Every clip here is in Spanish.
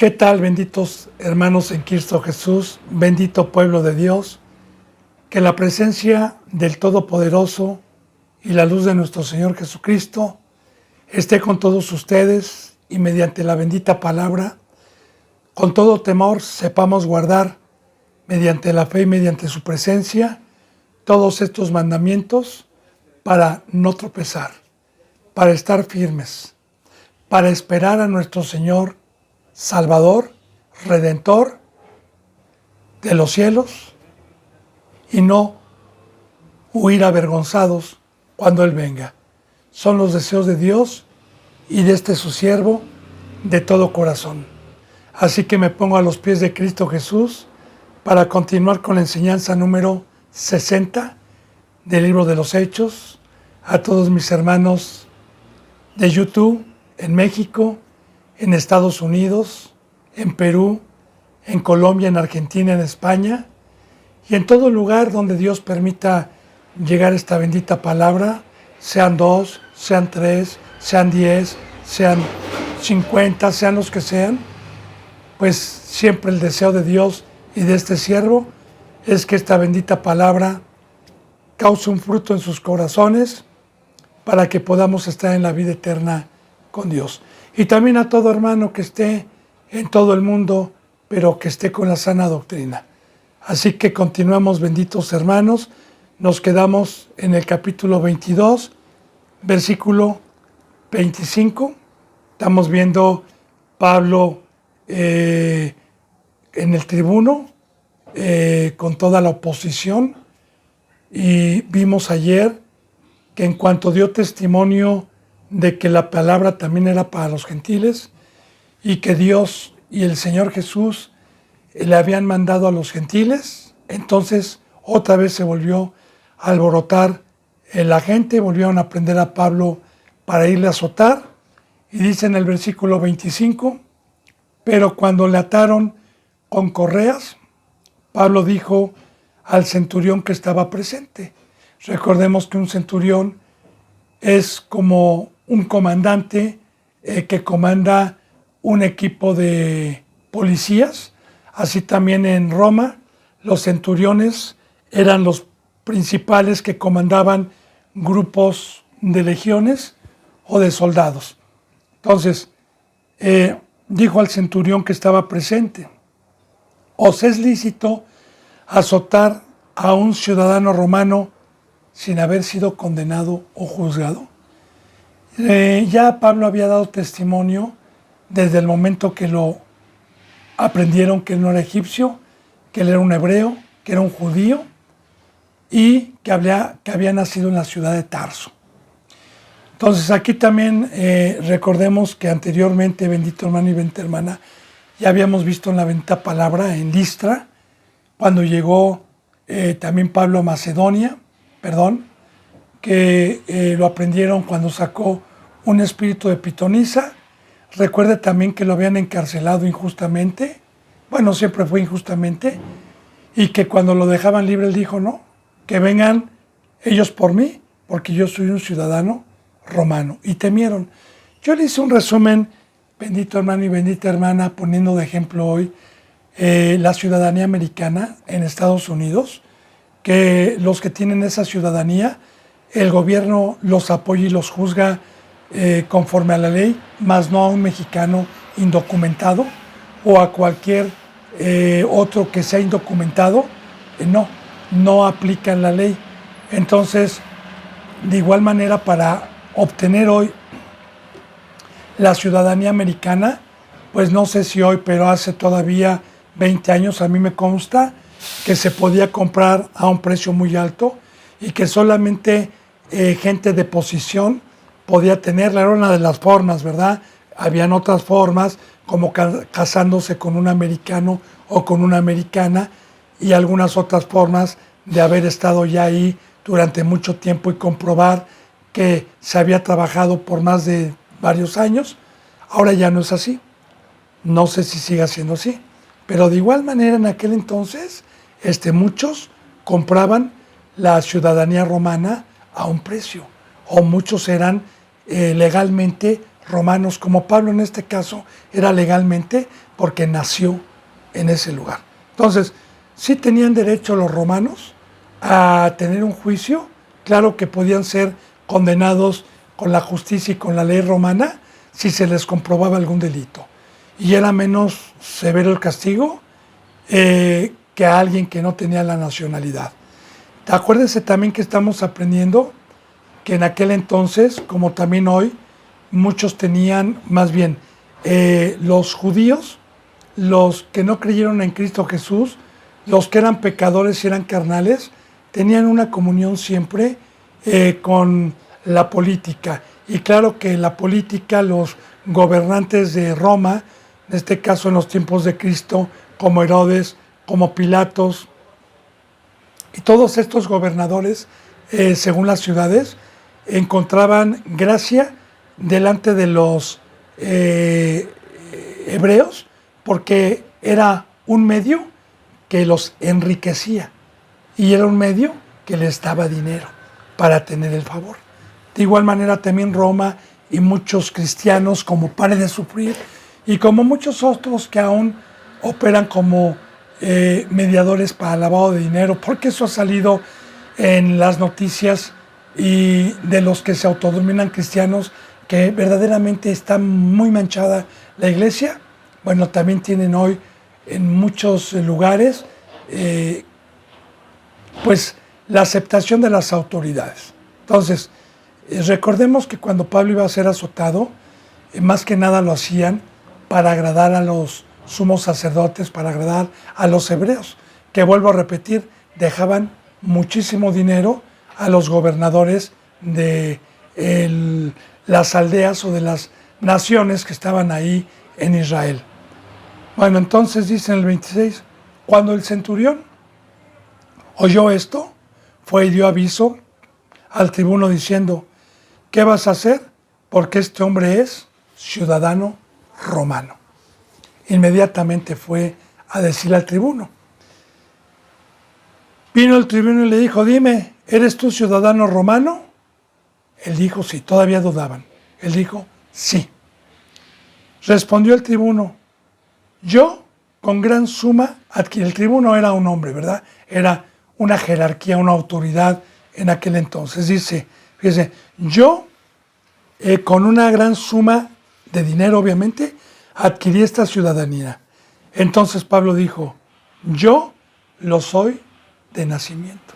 ¿Qué tal, benditos hermanos en Cristo Jesús, bendito pueblo de Dios? Que la presencia del Todopoderoso y la luz de nuestro Señor Jesucristo esté con todos ustedes y mediante la bendita palabra, con todo temor, sepamos guardar mediante la fe y mediante su presencia todos estos mandamientos para no tropezar, para estar firmes, para esperar a nuestro Señor Salvador, Redentor de los cielos y no huir avergonzados cuando Él venga. Son los deseos de Dios y de este su siervo de todo corazón. Así que me pongo a los pies de Cristo Jesús para continuar con la enseñanza número 60 del libro de los Hechos. A todos mis hermanos de YouTube, en México, en Estados Unidos, en Perú, en Colombia, en Argentina, en España y en todo lugar donde Dios permita llegar esta bendita palabra, sean 2, sean 3, sean 10, sean 50, sean los que sean, pues siempre el deseo de Dios y de este siervo es que esta bendita palabra cause un fruto en sus corazones para que podamos estar en la vida eterna con Dios. Y también a todo hermano que esté en todo el mundo, pero que esté con la sana doctrina. Así que continuamos, benditos hermanos. Nos quedamos en el capítulo 22, versículo 25. Estamos viendo Pablo en el tribuno con toda la oposición. Y vimos ayer que en cuanto dio testimonio de que la palabra también era para los gentiles y que Dios y el Señor Jesús le habían mandado a los gentiles, entonces otra vez se volvió a alborotar la gente, volvieron a prender a Pablo para irle a azotar, y dice en el versículo 25, pero cuando le ataron con correas, Pablo dijo al centurión que estaba presente. Recordemos que un centurión es como un comandante que comanda un equipo de policías. Así también en Roma, los centuriones eran los principales que comandaban grupos de legiones o de soldados. Entonces, dijo al centurión que estaba presente: ¿os es lícito azotar a un ciudadano romano sin haber sido condenado o juzgado? Ya Pablo había dado testimonio desde el momento que lo aprendieron que él no era egipcio, que él era un hebreo, que era un judío y que había nacido en la ciudad de Tarso. Entonces aquí también recordemos que anteriormente, bendito hermano y bendita hermana, ya habíamos visto en la bendita palabra en Listra, cuando llegó también Pablo a Macedonia, que lo aprendieron cuando sacó un espíritu de pitonisa. Recuerde también que lo habían encarcelado injustamente, bueno, siempre fue injustamente, y que cuando lo dejaban libre él dijo, no, que vengan ellos por mí, porque yo soy un ciudadano romano, y temieron. Yo le hice un resumen, bendito hermano y bendita hermana, poniendo de ejemplo hoy la ciudadanía americana en Estados Unidos, que los que tienen esa ciudadanía, el gobierno los apoya y los juzga conforme a la ley, más no a un mexicano indocumentado o a cualquier otro que sea indocumentado, no aplican la ley. Entonces, de igual manera, para obtener hoy la ciudadanía americana, pues no sé si hoy, pero hace todavía 20 años a mí me consta que se podía comprar a un precio muy alto y que solamente gente de posición podía tenerla. Era una de las formas, ¿verdad? Habían otras formas, como casándose con un americano o con una americana, y algunas otras formas de haber estado ya ahí durante mucho tiempo y comprobar que se había trabajado por más de varios años. Ahora ya no es así. No sé si siga siendo así. Pero de igual manera en aquel entonces, muchos compraban la ciudadanía romana a un precio, o muchos eran legalmente romanos, como Pablo en este caso era legalmente porque nació en ese lugar. Entonces, sí tenían derecho los romanos a tener un juicio, claro que podían ser condenados con la justicia y con la ley romana si se les comprobaba algún delito. Y era menos severo el castigo que a alguien que no tenía la nacionalidad. Acuérdense también que estamos aprendiendo que en aquel entonces, como también hoy, muchos tenían, más bien, los judíos, los que no creyeron en Cristo Jesús, los que eran pecadores y eran carnales, tenían una comunión siempre con la política. Y claro que la política, los gobernantes de Roma, en este caso en los tiempos de Cristo, como Herodes, como Pilatos, y todos estos gobernadores, según las ciudades, encontraban gracia delante de los hebreos, porque era un medio que los enriquecía y era un medio que les daba dinero para tener el favor. De igual manera también Roma y muchos cristianos, como Pare de Sufrir y como muchos otros que aún operan como mediadores para lavado de dinero, porque eso ha salido en las noticias, y de los que se autodenominan cristianos, que verdaderamente está muy manchada la iglesia. Bueno, también tienen hoy en muchos lugares pues la aceptación de las autoridades. Entonces, recordemos que cuando Pablo iba a ser azotado, más que nada lo hacían para agradar a los sumos sacerdotes, para agradar a los hebreos, que vuelvo a repetir, dejaban muchísimo dinero a los gobernadores de las aldeas o de las naciones que estaban ahí en Israel. Bueno, entonces dice en el 26, cuando el centurión oyó esto, fue y dio aviso al tribuno diciendo, ¿qué vas a hacer? Porque este hombre es ciudadano romano. Inmediatamente fue a decirle al tribuno. Vino el tribuno y le dijo, dime, ¿eres tú ciudadano romano? Él dijo, sí, todavía dudaban. Él dijo, sí. Respondió el tribuno, yo con gran suma adquirí. El tribuno era un hombre, ¿verdad? Era una jerarquía, una autoridad en aquel entonces. Dice, fíjese, yo con una gran suma de dinero, obviamente, adquirí esta ciudadanía. Entonces Pablo dijo, yo lo soy de nacimiento.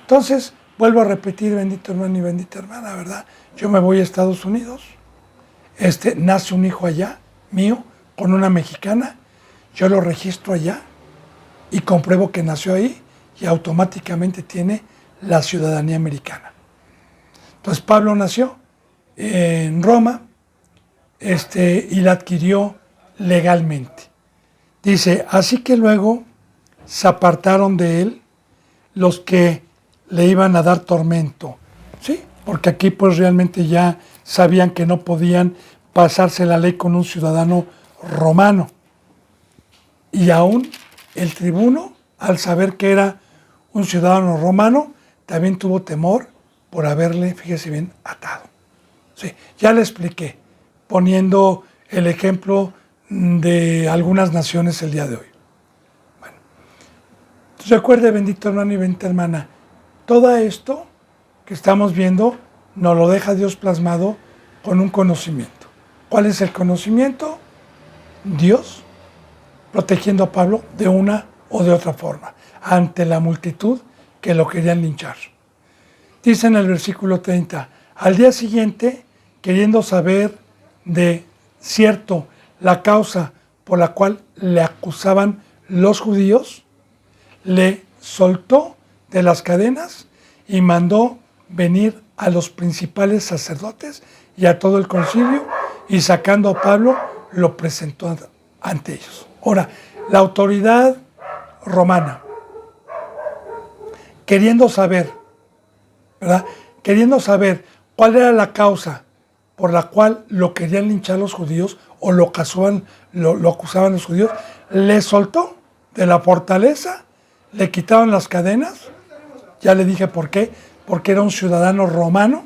Entonces, vuelvo a repetir, bendito hermano y bendita hermana, ¿verdad? Yo me voy a Estados Unidos, nace un hijo allá, mío, con una mexicana, yo lo registro allá y compruebo que nació ahí y automáticamente tiene la ciudadanía americana. Entonces Pablo nació en Roma, y la adquirió legalmente. Dice, así que luego se apartaron de él los que le iban a dar tormento. Sí, porque aquí pues realmente ya sabían que no podían pasarse la ley con un ciudadano romano. Y aún el tribuno, al saber que era un ciudadano romano, también tuvo temor por haberle, fíjese bien, atado. Sí, ya le expliqué, poniendo el ejemplo de algunas naciones el día de hoy. Bueno, recuerde, bendito hermano y bendita hermana, todo esto que estamos viendo nos lo deja Dios plasmado con un conocimiento. ¿Cuál es el conocimiento? Dios protegiendo a Pablo de una o de otra forma, ante la multitud que lo querían linchar. Dice en el versículo 30, al día siguiente, queriendo saber de cierto la causa por la cual le acusaban los judíos, le soltó de las cadenas y mandó venir a los principales sacerdotes y a todo el concilio, y sacando a Pablo lo presentó ante ellos. Ahora, la autoridad romana, queriendo saber, ¿verdad? Queriendo saber cuál era la causa por la cual lo querían linchar los judíos o lo acusaban los judíos, le soltó de la fortaleza, le quitaron las cadenas, ya le dije por qué, porque era un ciudadano romano,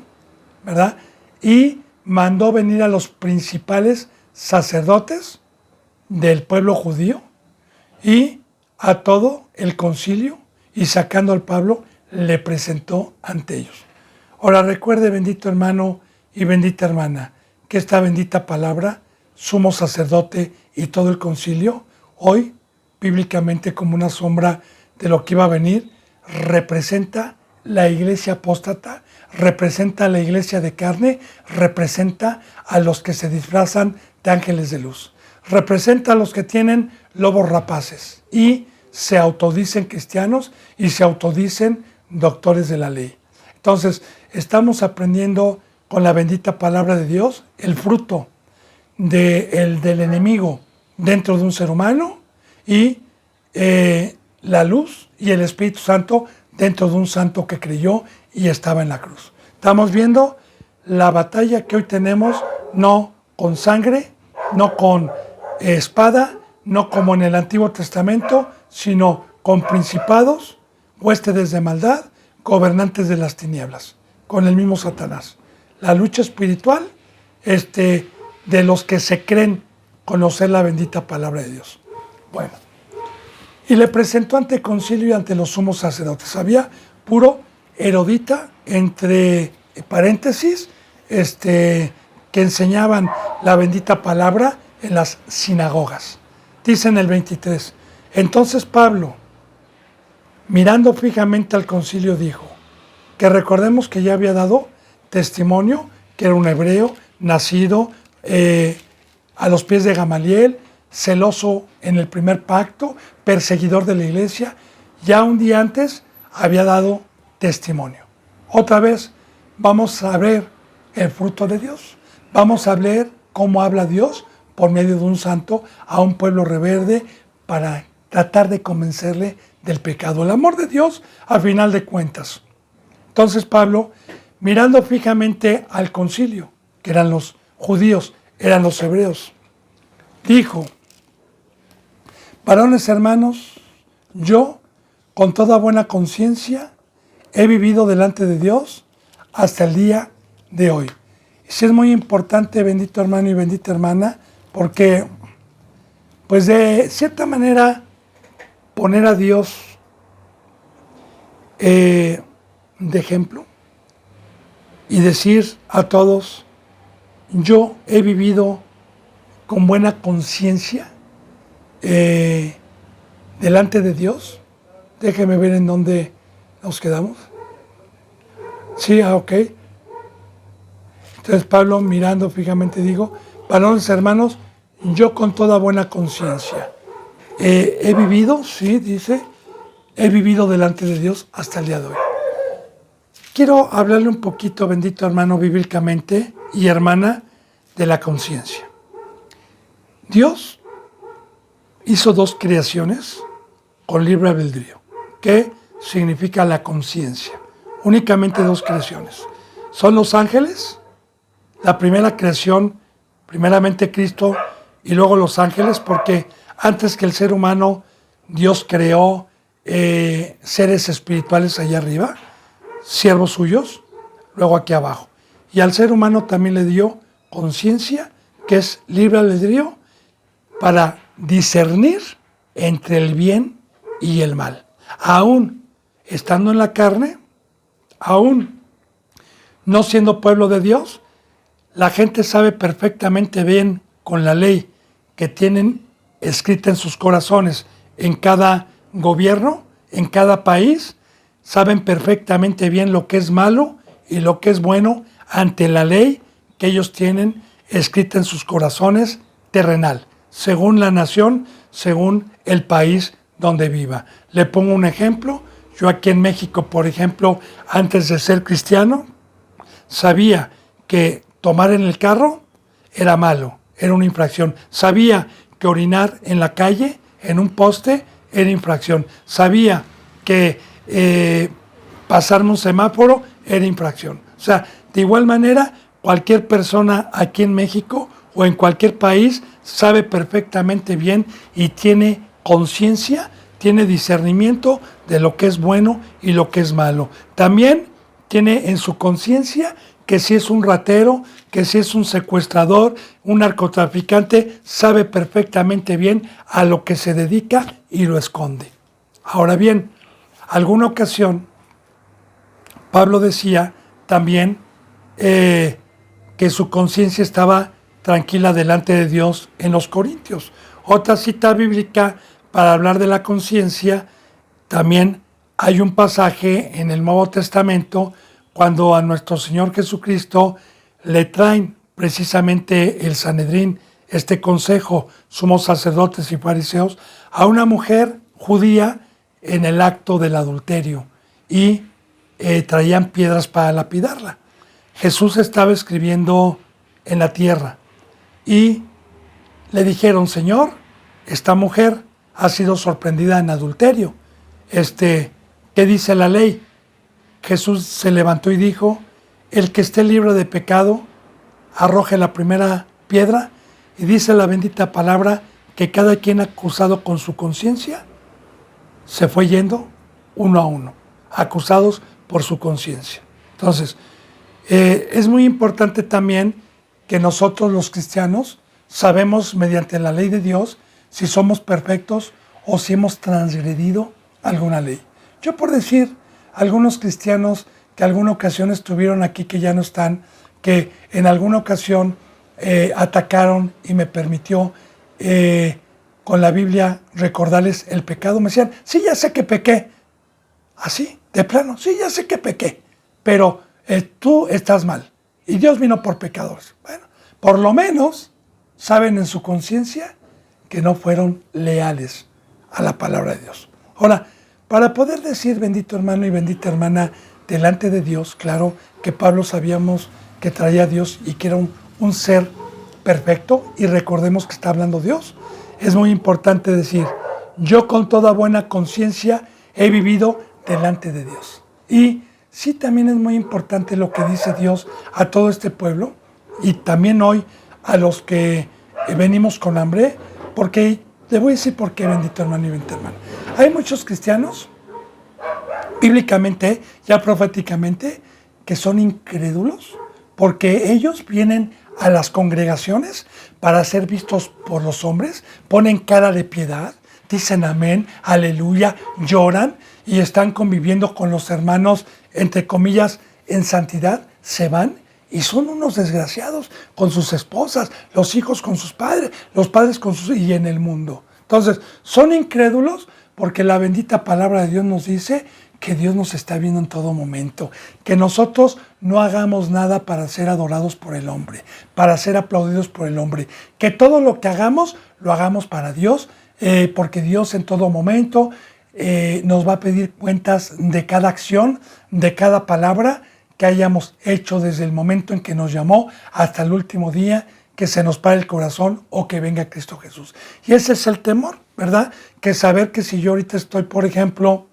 ¿verdad? Y mandó venir a los principales sacerdotes del pueblo judío y a todo el concilio, y sacando al Pablo le presentó ante ellos. Ahora recuerde, bendito hermano y bendita hermana, que esta bendita palabra, sumo sacerdote y todo el concilio, hoy bíblicamente como una sombra de lo que iba a venir, representa la iglesia apóstata, representa la iglesia de carne, representa a los que se disfrazan de ángeles de luz, representa a los que tienen lobos rapaces y se autodicen cristianos y se autodicen doctores de la ley. Entonces, estamos aprendiendo con la bendita palabra de Dios el fruto del enemigo dentro de un ser humano y la luz y el Espíritu Santo dentro de un santo que creyó y estaba en la cruz. Estamos viendo la batalla que hoy tenemos, no con sangre, no con espada, no como en el Antiguo Testamento, sino con principados, huestes de maldad, gobernantes de las tinieblas, con el mismo Satanás. La lucha espiritual de los que se creen conocer la bendita palabra de Dios. Bueno, y le presentó ante el concilio y ante los sumos sacerdotes. Había puro erudita, entre paréntesis, que enseñaban la bendita palabra en las sinagogas. Dice en el 23, entonces Pablo, mirando fijamente al concilio, dijo, que recordemos que ya había dado testimonio, que era un hebreo, nacido a los pies de Gamaliel, celoso en el primer pacto, perseguidor de la iglesia, ya un día antes había dado testimonio. Otra vez vamos a ver el fruto de Dios, vamos a ver cómo habla Dios por medio de un santo a un pueblo rebelde para tratar de convencerle del pecado, el amor de Dios a final de cuentas. Entonces Pablo, mirando fijamente al concilio, que eran los judíos, eran los hebreos, dijo, varones hermanos, yo con toda buena conciencia he vivido delante de Dios hasta el día de hoy. Y sí es muy importante, bendito hermano y bendita hermana, porque pues de cierta manera poner a Dios de ejemplo y decir a todos, yo he vivido con buena conciencia delante de Dios. Déjeme ver en dónde nos quedamos. Sí, ok. Entonces Pablo, mirando fijamente, digo, varones hermanos, yo con toda buena conciencia he vivido, sí, dice, he vivido delante de Dios hasta el día de hoy. Quiero hablarle un poquito, bendito hermano, bíblicamente y hermana, de la conciencia. Dios hizo dos creaciones con libre albedrío. ¿Qué significa la conciencia? Únicamente dos creaciones. Son los ángeles, la primera creación, primeramente Cristo y luego los ángeles, porque antes que el ser humano, Dios creó seres espirituales allá arriba, siervos suyos, luego aquí abajo. Y al ser humano también le dio conciencia, que es libre albedrío, para discernir entre el bien y el mal. Aún estando en la carne, aún no siendo pueblo de Dios, la gente sabe perfectamente bien con la ley que tienen escrita en sus corazones en cada gobierno, en cada país, saben perfectamente bien lo que es malo y lo que es bueno ante la ley que ellos tienen escrita en sus corazones terrenal, según la nación, según el país donde viva. Le pongo un ejemplo. Yo aquí en México, por ejemplo, antes de ser cristiano, sabía que tomar en el carro era malo, era una infracción. Sabía que orinar en la calle, en un poste, era infracción. Sabía que pasarme un semáforo era infracción. O sea, de igual manera, cualquier persona aquí en México o en cualquier país sabe perfectamente bien y tiene conciencia, tiene discernimiento de lo que es bueno y lo que es malo. También tiene en su conciencia que si es un ratero, que si es un secuestrador, un narcotraficante, sabe perfectamente bien a lo que se dedica y lo esconde. Ahora bien, alguna ocasión Pablo decía también que su conciencia estaba tranquila delante de Dios en los Corintios. Otra cita bíblica para hablar de la conciencia, también hay un pasaje en el Nuevo Testamento cuando a nuestro Señor Jesucristo le traen precisamente el Sanedrín, este consejo, sumos sacerdotes y fariseos, a una mujer judía en el acto del adulterio y traían piedras para lapidarla. Jesús estaba escribiendo en la tierra y le dijeron: Señor, esta mujer ha sido sorprendida en adulterio. ¿Qué dice la ley? Jesús se levantó y dijo: el que esté libre de pecado, arroje la primera piedra, y dice la bendita palabra que cada quien acusado con su conciencia se fue yendo uno a uno, acusados por su conciencia. Entonces, es muy importante también que nosotros los cristianos sabemos mediante la ley de Dios si somos perfectos o si hemos transgredido alguna ley. Yo, por decir, algunos cristianos que alguna ocasión estuvieron aquí, que ya no están, que en alguna ocasión atacaron y me permitió con la Biblia recordarles el pecado, me decían: sí, ya sé que pequé. Así, de plano, sí, ya sé que pequé, pero tú estás mal y Dios vino por pecadores. Bueno, por lo menos saben en su conciencia que no fueron leales a la palabra de Dios. Ahora, para poder decir bendito hermano y bendita hermana delante de Dios, claro que Pablo sabíamos que traía a Dios y que era un ser perfecto, y recordemos que está hablando Dios. Es muy importante decir: yo con toda buena conciencia he vivido delante de Dios. Y sí, también es muy importante lo que dice Dios a todo este pueblo y también hoy a los que venimos con hambre, porque le voy a decir por qué, bendito hermano y bendita hermana. Hay muchos cristianos, bíblicamente, ya proféticamente, que son incrédulos porque ellos vienen a las congregaciones para ser vistos por los hombres, ponen cara de piedad, dicen amén, aleluya, lloran y están conviviendo con los hermanos, entre comillas, en santidad, se van y son unos desgraciados con sus esposas, los hijos con sus padres, los padres con sus... y en el mundo. Entonces, son incrédulos porque la bendita palabra de Dios nos dice que Dios nos está viendo en todo momento, que nosotros no hagamos nada para ser adorados por el hombre, para ser aplaudidos por el hombre, que todo lo que hagamos, lo hagamos para Dios, porque Dios en todo momento nos va a pedir cuentas de cada acción, de cada palabra que hayamos hecho desde el momento en que nos llamó hasta el último día que se nos pare el corazón o que venga Cristo Jesús. Y ese es el temor, ¿verdad? Que saber que si yo ahorita estoy, por ejemplo,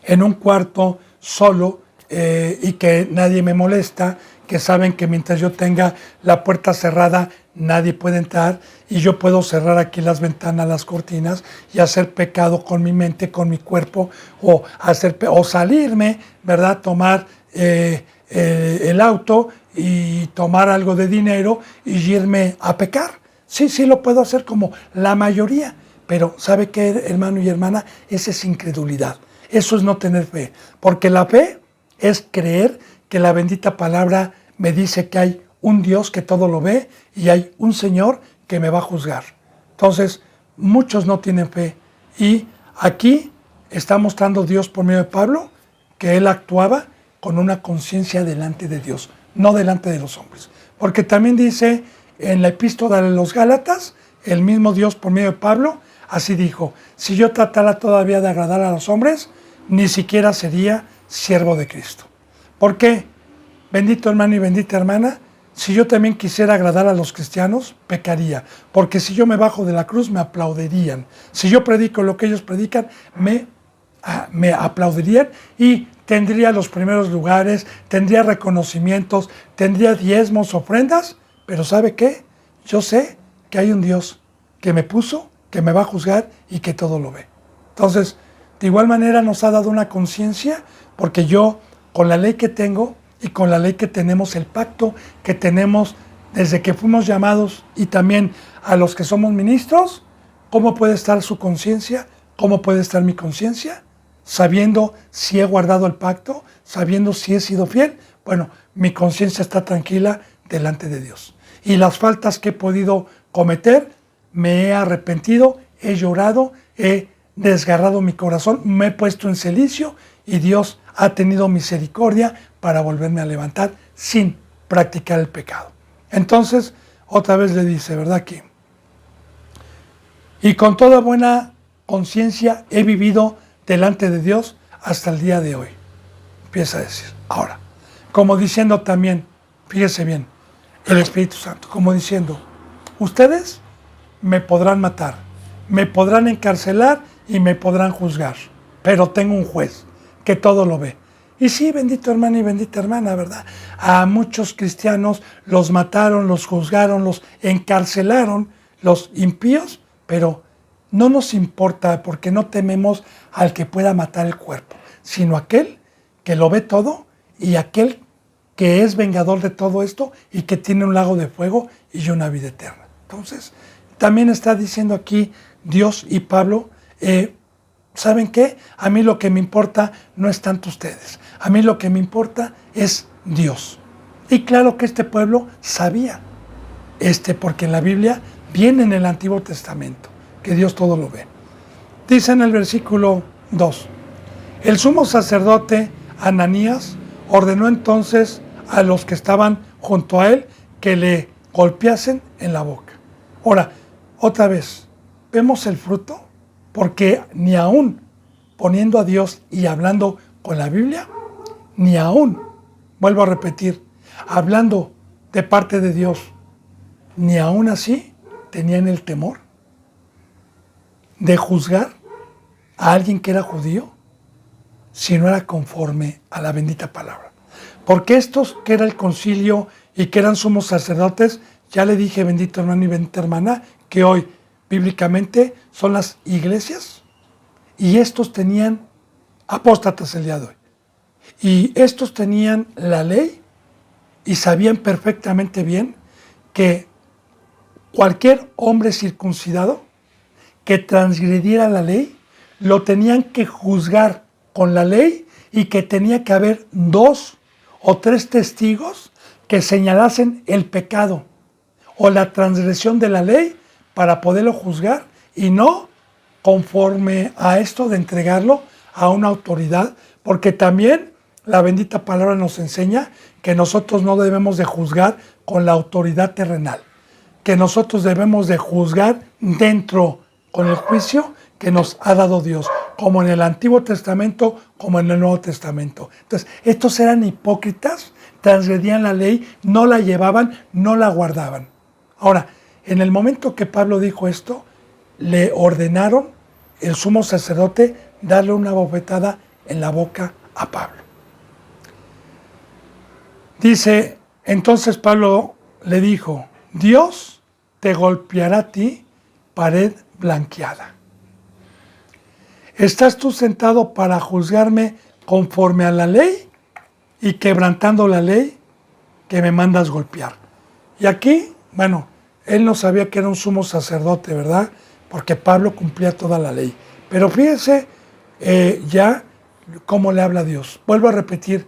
en un cuarto solo y que nadie me molesta, que saben que mientras yo tenga la puerta cerrada nadie puede entrar y yo puedo cerrar aquí las ventanas, las cortinas y hacer pecado con mi mente, con mi cuerpo o salirme, ¿verdad? Tomar el auto y tomar algo de dinero y irme a pecar. Sí, sí lo puedo hacer como la mayoría, pero ¿sabe qué, hermano y hermana? Esa es incredulidad. Eso es no tener fe, porque la fe es creer que la bendita palabra me dice que hay un Dios que todo lo ve y hay un Señor que me va a juzgar. Entonces, muchos no tienen fe. Y aquí está mostrando Dios por medio de Pablo que él actuaba con una conciencia delante de Dios, no delante de los hombres. Porque también dice en la epístola de los Gálatas, el mismo Dios por medio de Pablo, así dijo: si yo tratara todavía de agradar a los hombres, ni siquiera sería siervo de Cristo. ¿Por qué? Bendito hermano y bendita hermana, si yo también quisiera agradar a los cristianos, pecaría. Porque si yo me bajo de la cruz, me aplaudirían. Si yo predico lo que ellos predican, me aplaudirían y tendría los primeros lugares, tendría reconocimientos, tendría diezmos, ofrendas. Pero ¿sabe qué? Yo sé que hay un Dios que me puso, que me va a juzgar y que todo lo ve. Entonces, de igual manera nos ha dado una conciencia, porque yo, con la ley que tengo, y con la ley que tenemos, el pacto que tenemos desde que fuimos llamados y también a los que somos ministros, ¿cómo puede estar su conciencia? ¿Cómo puede estar mi conciencia? Sabiendo si he guardado el pacto, sabiendo si he sido fiel. Bueno, mi conciencia está tranquila delante de Dios. Y las faltas que he podido cometer, me he arrepentido, he llorado, he desgarrado mi corazón, me he puesto en celicio y Dios ha tenido misericordia para volverme a levantar sin practicar el pecado. Entonces, otra vez le dice, ¿verdad? Aquí. Y con toda buena conciencia he vivido delante de Dios hasta el día de hoy. Empieza a decir. Ahora, como diciendo también, fíjese bien, el Espíritu Santo, como diciendo, ustedes me podrán matar, me podrán encarcelar y me podrán juzgar, pero tengo un juez que todo lo ve. Y sí, bendito hermano y bendita hermana, ¿verdad? A muchos cristianos los mataron, los juzgaron, los encarcelaron, los impíos, pero no nos importa porque no tememos al que pueda matar el cuerpo, sino aquel que lo ve todo y aquel que es vengador de todo esto y que tiene un lago de fuego y una vida eterna. Entonces, también está diciendo aquí Dios y Pablo, ¿saben qué? A mí lo que me importa no es tanto ustedes. A mí lo que me importa es Dios. Y claro que este pueblo sabía, porque en la Biblia viene en el Antiguo Testamento, que Dios todo lo ve. Dice en el versículo 2, el sumo sacerdote Ananías ordenó entonces a los que estaban junto a él que le golpeasen en la boca. Ahora, otra vez, vemos el fruto, porque ni aún poniendo a Dios y hablando con la Biblia, ni aún, vuelvo a repetir, hablando de parte de Dios, ni aún así tenían el temor de juzgar a alguien que era judío si no era conforme a la bendita palabra. Porque estos que era el concilio y que eran sumos sacerdotes, ya le dije, bendito hermano y bendita hermana, que hoy bíblicamente son las iglesias, y estos tenían apóstatas el día de hoy. Y estos tenían la ley y sabían perfectamente bien que cualquier hombre circuncidado que transgrediera la ley, lo tenían que juzgar con la ley y que tenía que haber 2 o 3 testigos que señalasen el pecado o la transgresión de la ley para poderlo juzgar y no conforme a esto de entregarlo a una autoridad, porque también la bendita palabra nos enseña que nosotros no debemos de juzgar con la autoridad terrenal, que nosotros debemos de juzgar dentro con el juicio que nos ha dado Dios, como en el Antiguo Testamento, como en el Nuevo Testamento. Entonces, estos eran hipócritas, transgredían la ley, no la llevaban, no la guardaban. Ahora, en el momento que Pablo dijo esto, le ordenaron el sumo sacerdote darle una bofetada en la boca a Pablo. Dice, entonces Pablo le dijo, Dios te golpeará a ti, pared blanqueada. ¿Estás tú sentado para juzgarme conforme a la ley y quebrantando la ley que me mandas golpear? Y aquí, bueno, él no sabía que era un sumo sacerdote, ¿verdad? Porque Pablo cumplía toda la ley. Pero fíjese ya cómo le habla Dios. Vuelvo a repetir,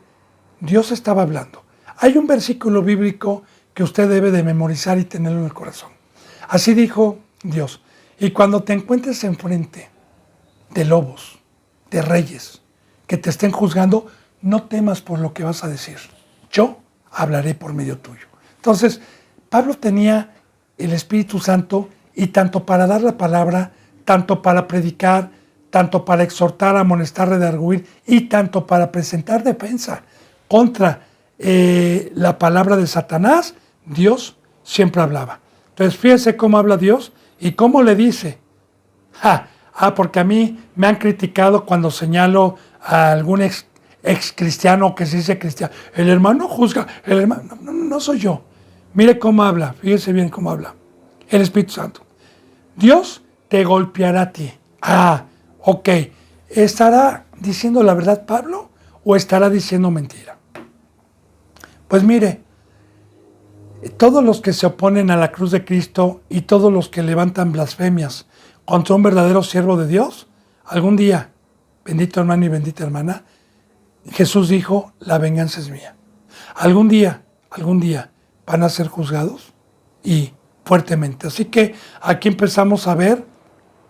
Dios estaba hablando. Hay un versículo bíblico que usted debe de memorizar y tenerlo en el corazón. Así dijo Dios, y cuando te encuentres enfrente de lobos, de reyes, que te estén juzgando, no temas por lo que vas a decir. Yo hablaré por medio tuyo. Entonces, Pablo tenía el Espíritu Santo y tanto para dar la palabra, tanto para predicar, tanto para exhortar, amonestar, redarguir y tanto para presentar defensa contra la palabra de Satanás, Dios siempre hablaba. Entonces, fíjense cómo habla Dios y cómo le dice. Porque a mí me han criticado cuando señalo a algún ex cristiano que se dice cristiano. El hermano juzga, el hermano, no soy yo. Mire cómo habla, fíjese bien cómo habla. El Espíritu Santo. Dios te golpeará a ti. Ok. ¿Estará diciendo la verdad Pablo o estará diciendo mentira? Pues mire, todos los que se oponen a la cruz de Cristo y todos los que levantan blasfemias contra un verdadero siervo de Dios, algún día, bendito hermano y bendita hermana, Jesús dijo, la venganza es mía. Algún día van a ser juzgados y fuertemente. Así que aquí empezamos a ver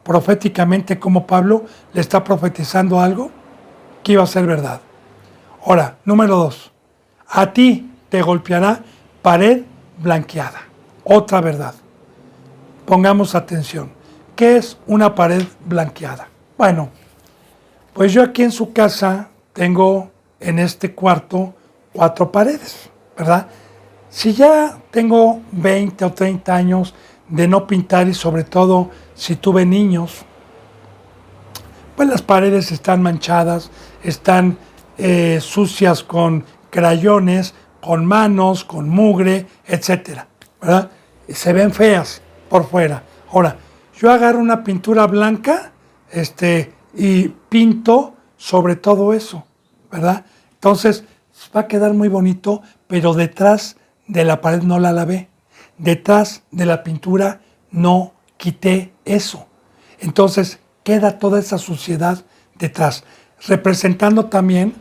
proféticamente cómo Pablo le está profetizando algo que iba a ser verdad. Ahora, número 2, a ti te golpeará pared blanqueada. Otra verdad. Pongamos atención. ¿Qué es una pared blanqueada? Bueno, pues yo aquí en su casa tengo en este cuarto 4 paredes, ¿verdad? Si ya tengo 20 o 30 años de no pintar y sobre todo si tuve niños, pues las paredes están manchadas, están sucias con crayones, con manos, con mugre, etcétera, ¿verdad? Y se ven feas por fuera. Ahora, yo agarro una pintura blanca, y pinto sobre todo eso, ¿verdad? Entonces va a quedar muy bonito, pero detrás de la pared no la lavé, detrás de la pintura no quité eso. Entonces queda toda esa suciedad detrás, representando también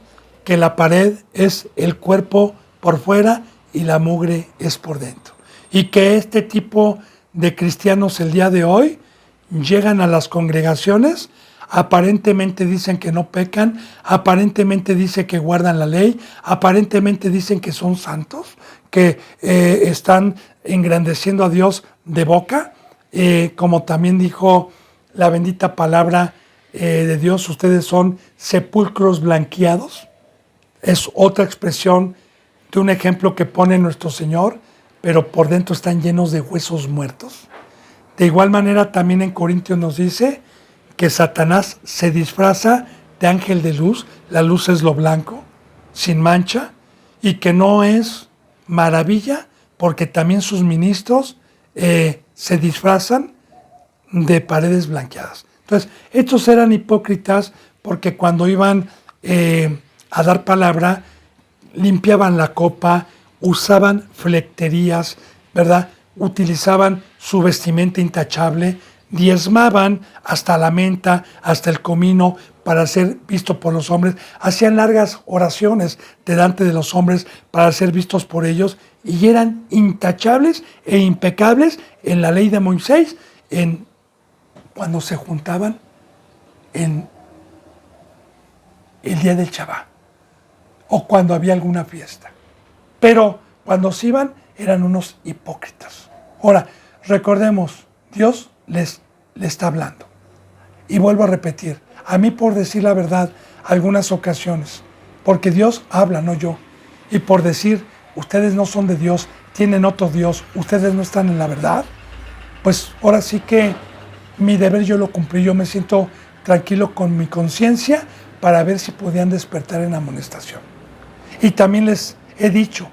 que la pared es el cuerpo por fuera y la mugre es por dentro. Y que este tipo de cristianos el día de hoy llegan a las congregaciones, aparentemente dicen que no pecan, aparentemente dicen que guardan la ley, aparentemente dicen que son santos, que están engrandeciendo a Dios de boca, como también dijo la bendita palabra de Dios, ustedes son sepulcros blanqueados. Es otra expresión de un ejemplo que pone nuestro Señor, pero por dentro están llenos de huesos muertos. De igual manera también en Corintios nos dice que Satanás se disfraza de ángel de luz, la luz es lo blanco, sin mancha, y que no es maravilla porque también sus ministros se disfrazan de paredes blanqueadas. Entonces, estos eran hipócritas porque cuando iban a dar palabra, limpiaban la copa, usaban flecterías, ¿verdad? Utilizaban su vestimenta intachable, diezmaban hasta la menta, hasta el comino para ser visto por los hombres, hacían largas oraciones delante de los hombres para ser vistos por ellos y eran intachables e impecables en la ley de Moisés, cuando se juntaban en el día del Shabbat o cuando había alguna fiesta. Pero cuando se iban eran unos hipócritas. Ahora, recordemos, Dios les está hablando. Y vuelvo a repetir, a mí por decir la verdad, algunas ocasiones, porque Dios habla, no yo. Y por decir, ustedes no son de Dios, tienen otro Dios, ustedes no están en la verdad, pues ahora sí que mi deber yo lo cumplí, yo me siento tranquilo con mi conciencia para ver si podían despertar en amonestación. Y también les he dicho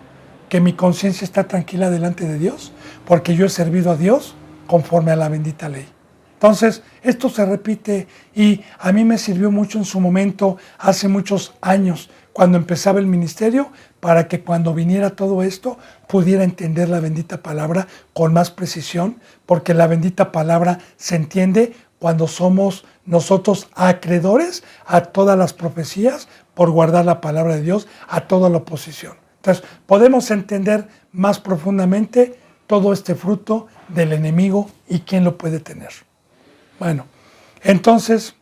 que mi conciencia está tranquila delante de Dios, porque yo he servido a Dios conforme a la bendita ley. Entonces, esto se repite y a mí me sirvió mucho en su momento, hace muchos años, cuando empezaba el ministerio, para que cuando viniera todo esto pudiera entender la bendita palabra con más precisión, porque la bendita palabra se entiende cuando somos nosotros acreedores a todas las profecías por guardar la palabra de Dios, a toda la oposición. Entonces, podemos entender más profundamente todo este fruto del enemigo y quién lo puede tener. Bueno, entonces,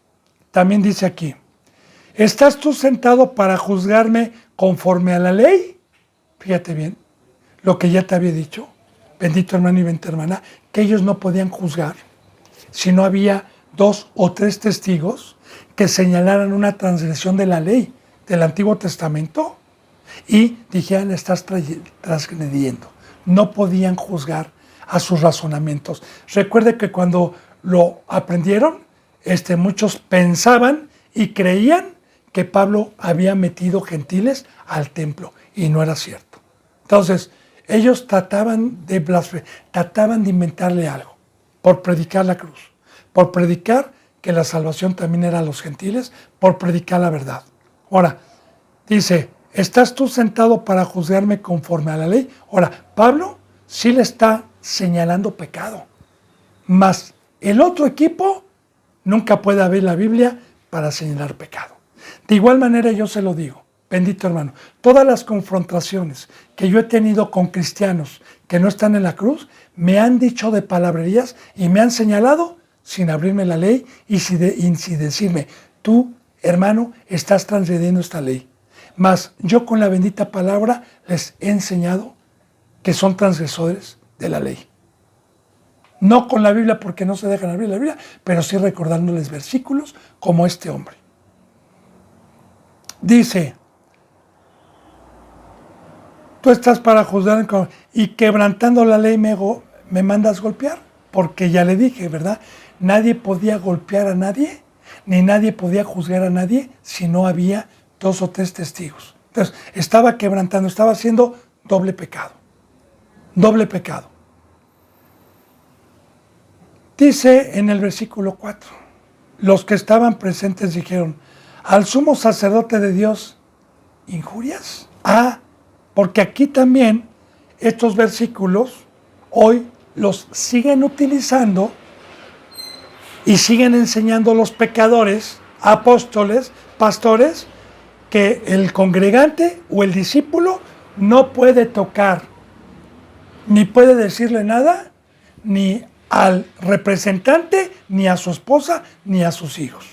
también dice aquí, ¿estás tú sentado para juzgarme conforme a la ley? Fíjate bien, lo que ya te había dicho, bendito hermano y bendita hermana, que ellos no podían juzgar si no había 2 o 3 testigos que señalaran una transgresión de la ley del Antiguo Testamento y dijeran, estás transgrediendo. No podían juzgar a sus razonamientos. Recuerde que cuando lo aprendieron, muchos pensaban y creían que Pablo había metido gentiles al templo y no era cierto. Entonces, ellos trataban de inventarle algo por predicar la cruz, por predicar que la salvación también era a los gentiles, por predicar la verdad. Ahora, dice, ¿Estás tú sentado para juzgarme conforme a la ley? Ahora, Pablo sí le está señalando pecado, mas el otro equipo nunca puede abrir la Biblia para señalar pecado. De igual manera yo se lo digo, bendito hermano, todas las confrontaciones que yo he tenido con cristianos que no están en la cruz, me han dicho de palabrerías y me han señalado sin abrirme la ley y sin decirme, tú, hermano, estás transgrediendo esta ley. Mas yo con la bendita palabra les he enseñado que son transgresores de la ley. No con la Biblia porque no se dejan abrir la Biblia, pero sí recordándoles versículos como este hombre. Dice, tú estás para juzgar y quebrantando la ley me mandas golpear, porque ya le dije, ¿verdad? Nadie podía golpear a nadie, ni nadie podía juzgar a nadie si no había 2 o 3 testigos. Entonces, estaba quebrantando, estaba haciendo doble pecado. Doble pecado. Dice en el versículo 4, los que estaban presentes dijeron, ¿al sumo sacerdote de Dios injurias? Porque aquí también estos versículos hoy los siguen utilizando y siguen enseñando los pecadores, apóstoles, pastores, que el congregante o el discípulo no puede tocar, ni puede decirle nada, ni al representante, ni a su esposa, ni a sus hijos.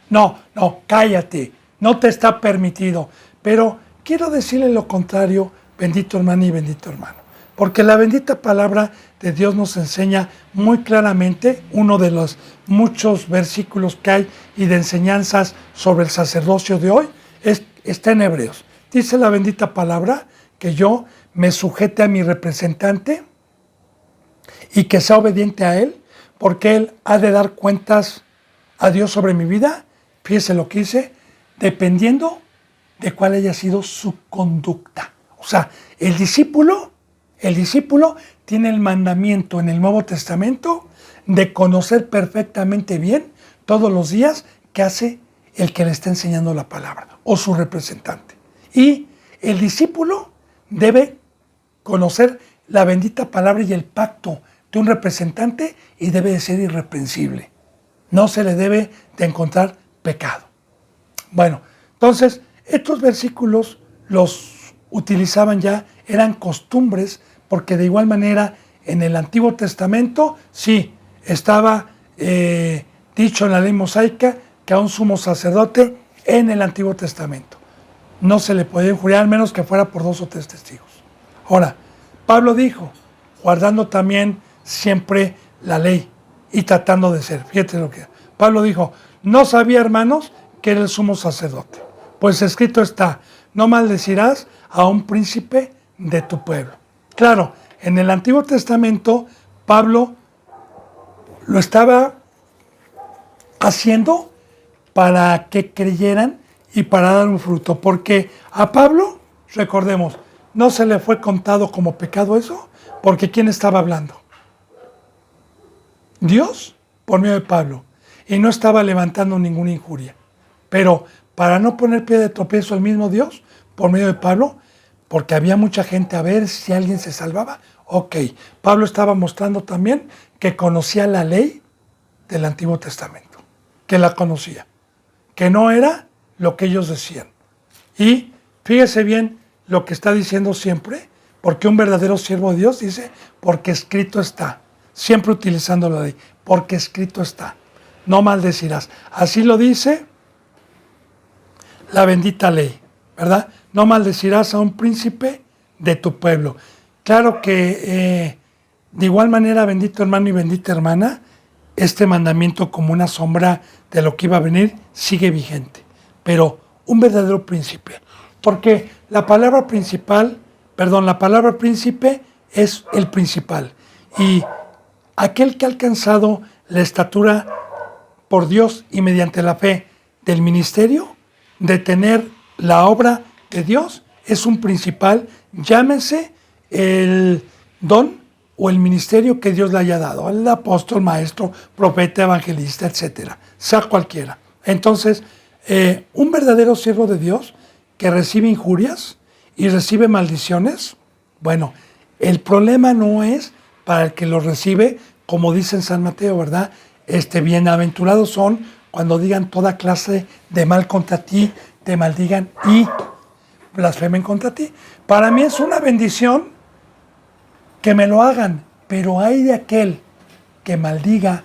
No, cállate, no te está permitido. Pero quiero decirle lo contrario, bendito hermano y bendito hermano, porque la bendita palabra de Dios nos enseña muy claramente, uno de los muchos versículos que hay y de enseñanzas sobre el sacerdocio de hoy, está en Hebreos. Dice la bendita palabra que yo me sujete a mi representante y que sea obediente a él, porque él ha de dar cuentas a Dios sobre mi vida. Fíjese lo que dice, dependiendo de cuál haya sido su conducta. O sea, el discípulo tiene el mandamiento en el Nuevo Testamento de conocer perfectamente bien todos los días qué hace el que le está enseñando la palabra o su representante. Y el discípulo debe conocer la bendita palabra y el pacto de un representante y debe de ser irreprensible. No se le debe de encontrar pecado. Bueno, entonces estos versículos los utilizaban ya, eran costumbres, porque de igual manera en el Antiguo Testamento sí estaba dicho en la ley mosaica que a un sumo sacerdote en el Antiguo Testamento no se le podía injuriar, al menos que fuera por 2 o 3 testigos. Ahora, Pablo dijo, guardando también siempre la ley y tratando de ser, fíjate lo que Pablo dijo, no sabía, hermanos, que era el sumo sacerdote, pues escrito está, no maldecirás a un príncipe de tu pueblo. Claro, en el Antiguo Testamento Pablo lo estaba haciendo para que creyeran y para dar un fruto, porque a Pablo, recordemos, no se le fue contado como pecado eso, porque ¿quién estaba hablando? Dios, por medio de Pablo, y no estaba levantando ninguna injuria. Pero para no poner pie de tropiezo al mismo Dios, por medio de Pablo, porque había mucha gente a ver si alguien se salvaba, ok, Pablo estaba mostrando también que conocía la ley del Antiguo Testamento, que la conocía, que no era lo que ellos decían. Y fíjese bien lo que está diciendo siempre, porque un verdadero siervo de Dios dice, porque escrito está, siempre utilizando la ley, porque escrito está, no maldecirás. Así lo dice la bendita ley, ¿verdad? No maldecirás a un príncipe de tu pueblo. Claro que de igual manera, bendito hermano y bendita hermana, este mandamiento como una sombra de lo que iba a venir sigue vigente, pero un verdadero príncipe, porque la palabra príncipe es el principal, y aquel que ha alcanzado la estatura por Dios y mediante la fe del ministerio, de tener la obra de Dios, es un principal, llámese el don o el ministerio que Dios le haya dado, el apóstol, maestro, profeta, evangelista, etcétera, sea cualquiera. Entonces, un verdadero siervo de Dios que recibe injurias y recibe maldiciones? Bueno, el problema no es para el que lo recibe, como dice en San Mateo, ¿verdad? Bienaventurados son cuando digan toda clase de mal contra ti, te maldigan y blasfemen contra ti. Para mí es una bendición que me lo hagan, pero hay de aquel que maldiga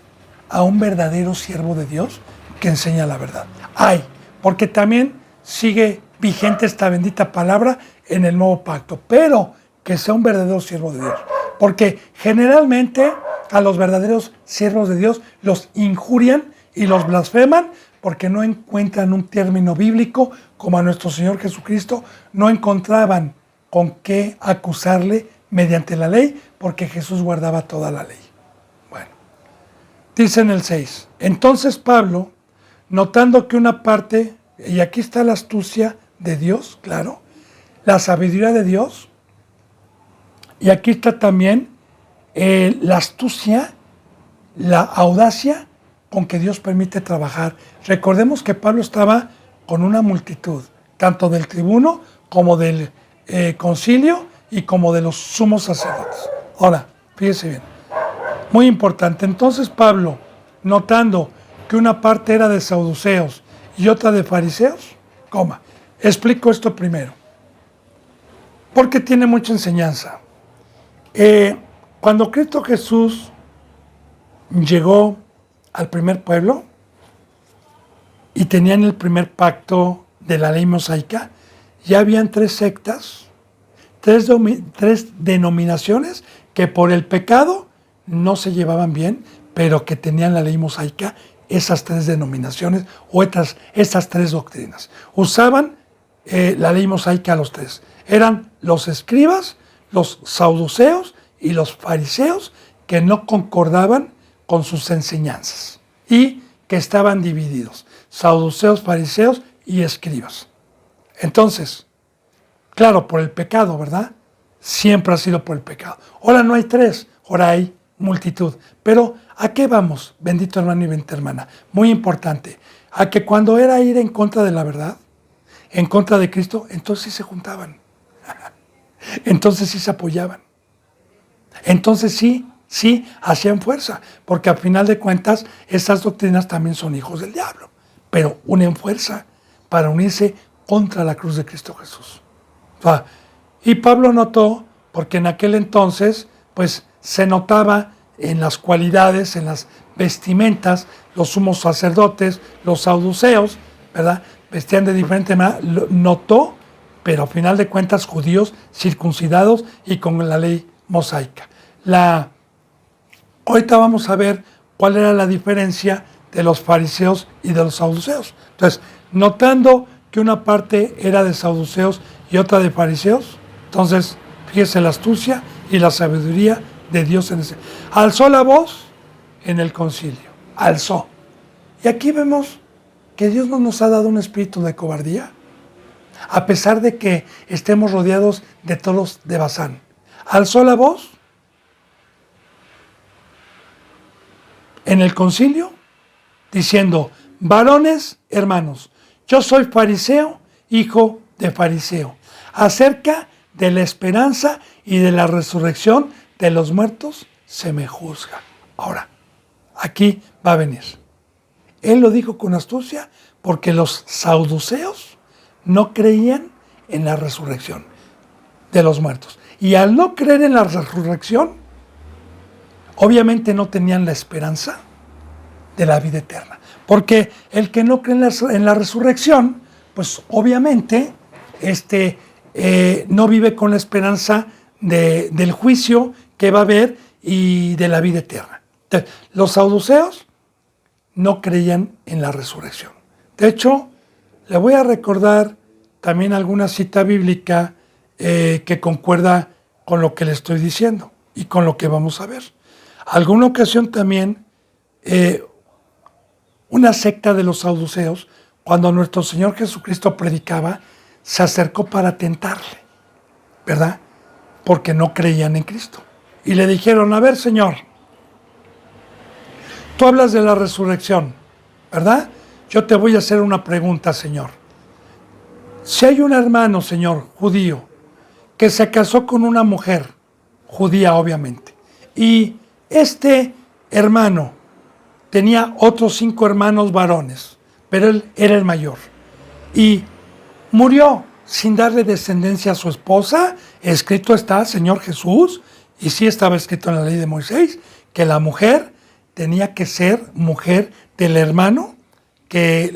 a un verdadero siervo de Dios que enseña la verdad. Hay, porque también sigue vigente esta bendita palabra en el nuevo pacto, pero que sea un verdadero siervo de Dios. Porque generalmente a los verdaderos siervos de Dios los injurian y los blasfeman porque no encuentran un término bíblico, como a nuestro Señor Jesucristo no encontraban con qué acusarle mediante la ley, porque Jesús guardaba toda la ley. Bueno, dice en el 6, entonces Pablo, notando que una parte, y aquí está la astucia de Dios, claro, la sabiduría de Dios, y aquí está también la astucia, la audacia con que Dios permite trabajar. Recordemos que Pablo estaba con una multitud, tanto del tribuno como del concilio y como de los sumos sacerdotes. Ahora, fíjese bien, muy importante. Entonces Pablo, notando que una parte era de saduceos y otra de fariseos, explico esto primero, porque tiene mucha enseñanza. Cuando Cristo Jesús llegó al primer pueblo y tenían el primer pacto de la ley mosaica, ya habían 3 sectas, 3 denominaciones que por el pecado no se llevaban bien, pero que tenían la ley mosaica, esas 3 denominaciones o estas 3 doctrinas. Usaban la ley mosaica a los 3. Eran los escribas, los saduceos y los fariseos, que no concordaban con sus enseñanzas y que estaban divididos, saduceos, fariseos y escribas. Entonces, claro, por el pecado, ¿verdad? Siempre ha sido por el pecado. Ahora no hay 3, ahora hay multitud. Pero, ¿a qué vamos, bendito hermano y bendita hermana? Muy importante, a que cuando era ir en contra de la verdad, en contra de Cristo, entonces sí se juntaban. Entonces sí se apoyaban. Entonces sí hacían fuerza, porque al final de cuentas esas doctrinas también son hijos del diablo, pero unen fuerza para unirse contra la cruz de Cristo Jesús. Y Pablo notó, porque en aquel entonces pues se notaba en las cualidades, en las vestimentas, los sumos sacerdotes, los saduceos, ¿verdad? Vestían de diferente manera, notó, pero al final de cuentas judíos circuncidados y con la ley mosaica. Ahorita vamos a ver cuál era la diferencia de los fariseos y de los saduceos. Entonces, notando que una parte era de saduceos y otra de fariseos, entonces, fíjese la astucia y la sabiduría de Dios en ese. Alzó la voz en el concilio, alzó. Y aquí vemos que Dios no nos ha dado un espíritu de cobardía, a pesar de que estemos rodeados de toros de Bazán. Alzó la voz en el concilio, diciendo, varones, hermanos, yo soy fariseo, hijo de fariseo, acerca de la esperanza y de la resurrección de los muertos se me juzga. Ahora, aquí va a venir. Él lo dijo con astucia porque los saduceos no creían en la resurrección de los muertos. Y al no creer en la resurrección, obviamente no tenían la esperanza de la vida eterna. Porque el que no cree en la resurrección, pues obviamente no vive con la esperanza del juicio que va a haber y de la vida eterna. Entonces, los saduceos no creían en la resurrección. De hecho, le voy a recordar también alguna cita bíblica que concuerda con lo que le estoy diciendo y con lo que vamos a ver. Alguna ocasión también una secta de los saduceos, cuando nuestro Señor Jesucristo predicaba, se acercó para tentarle, ¿verdad? Porque no creían en Cristo. Y le dijeron, a ver, Señor, tú hablas de la resurrección, ¿verdad? Yo te voy a hacer una pregunta, Señor. si hay un hermano, Señor, judío, que se casó con una mujer, judía obviamente, y este hermano tenía otros 5 hermanos varones, pero él era el mayor, y murió sin darle descendencia a su esposa, escrito está, Señor Jesús, y sí estaba escrito en la ley de Moisés, que la mujer tenía que ser mujer del hermano, que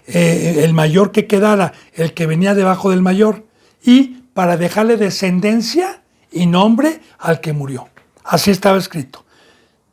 el mayor que quedara, el que venía debajo del mayor, y para dejarle descendencia y nombre al que murió. Así estaba escrito.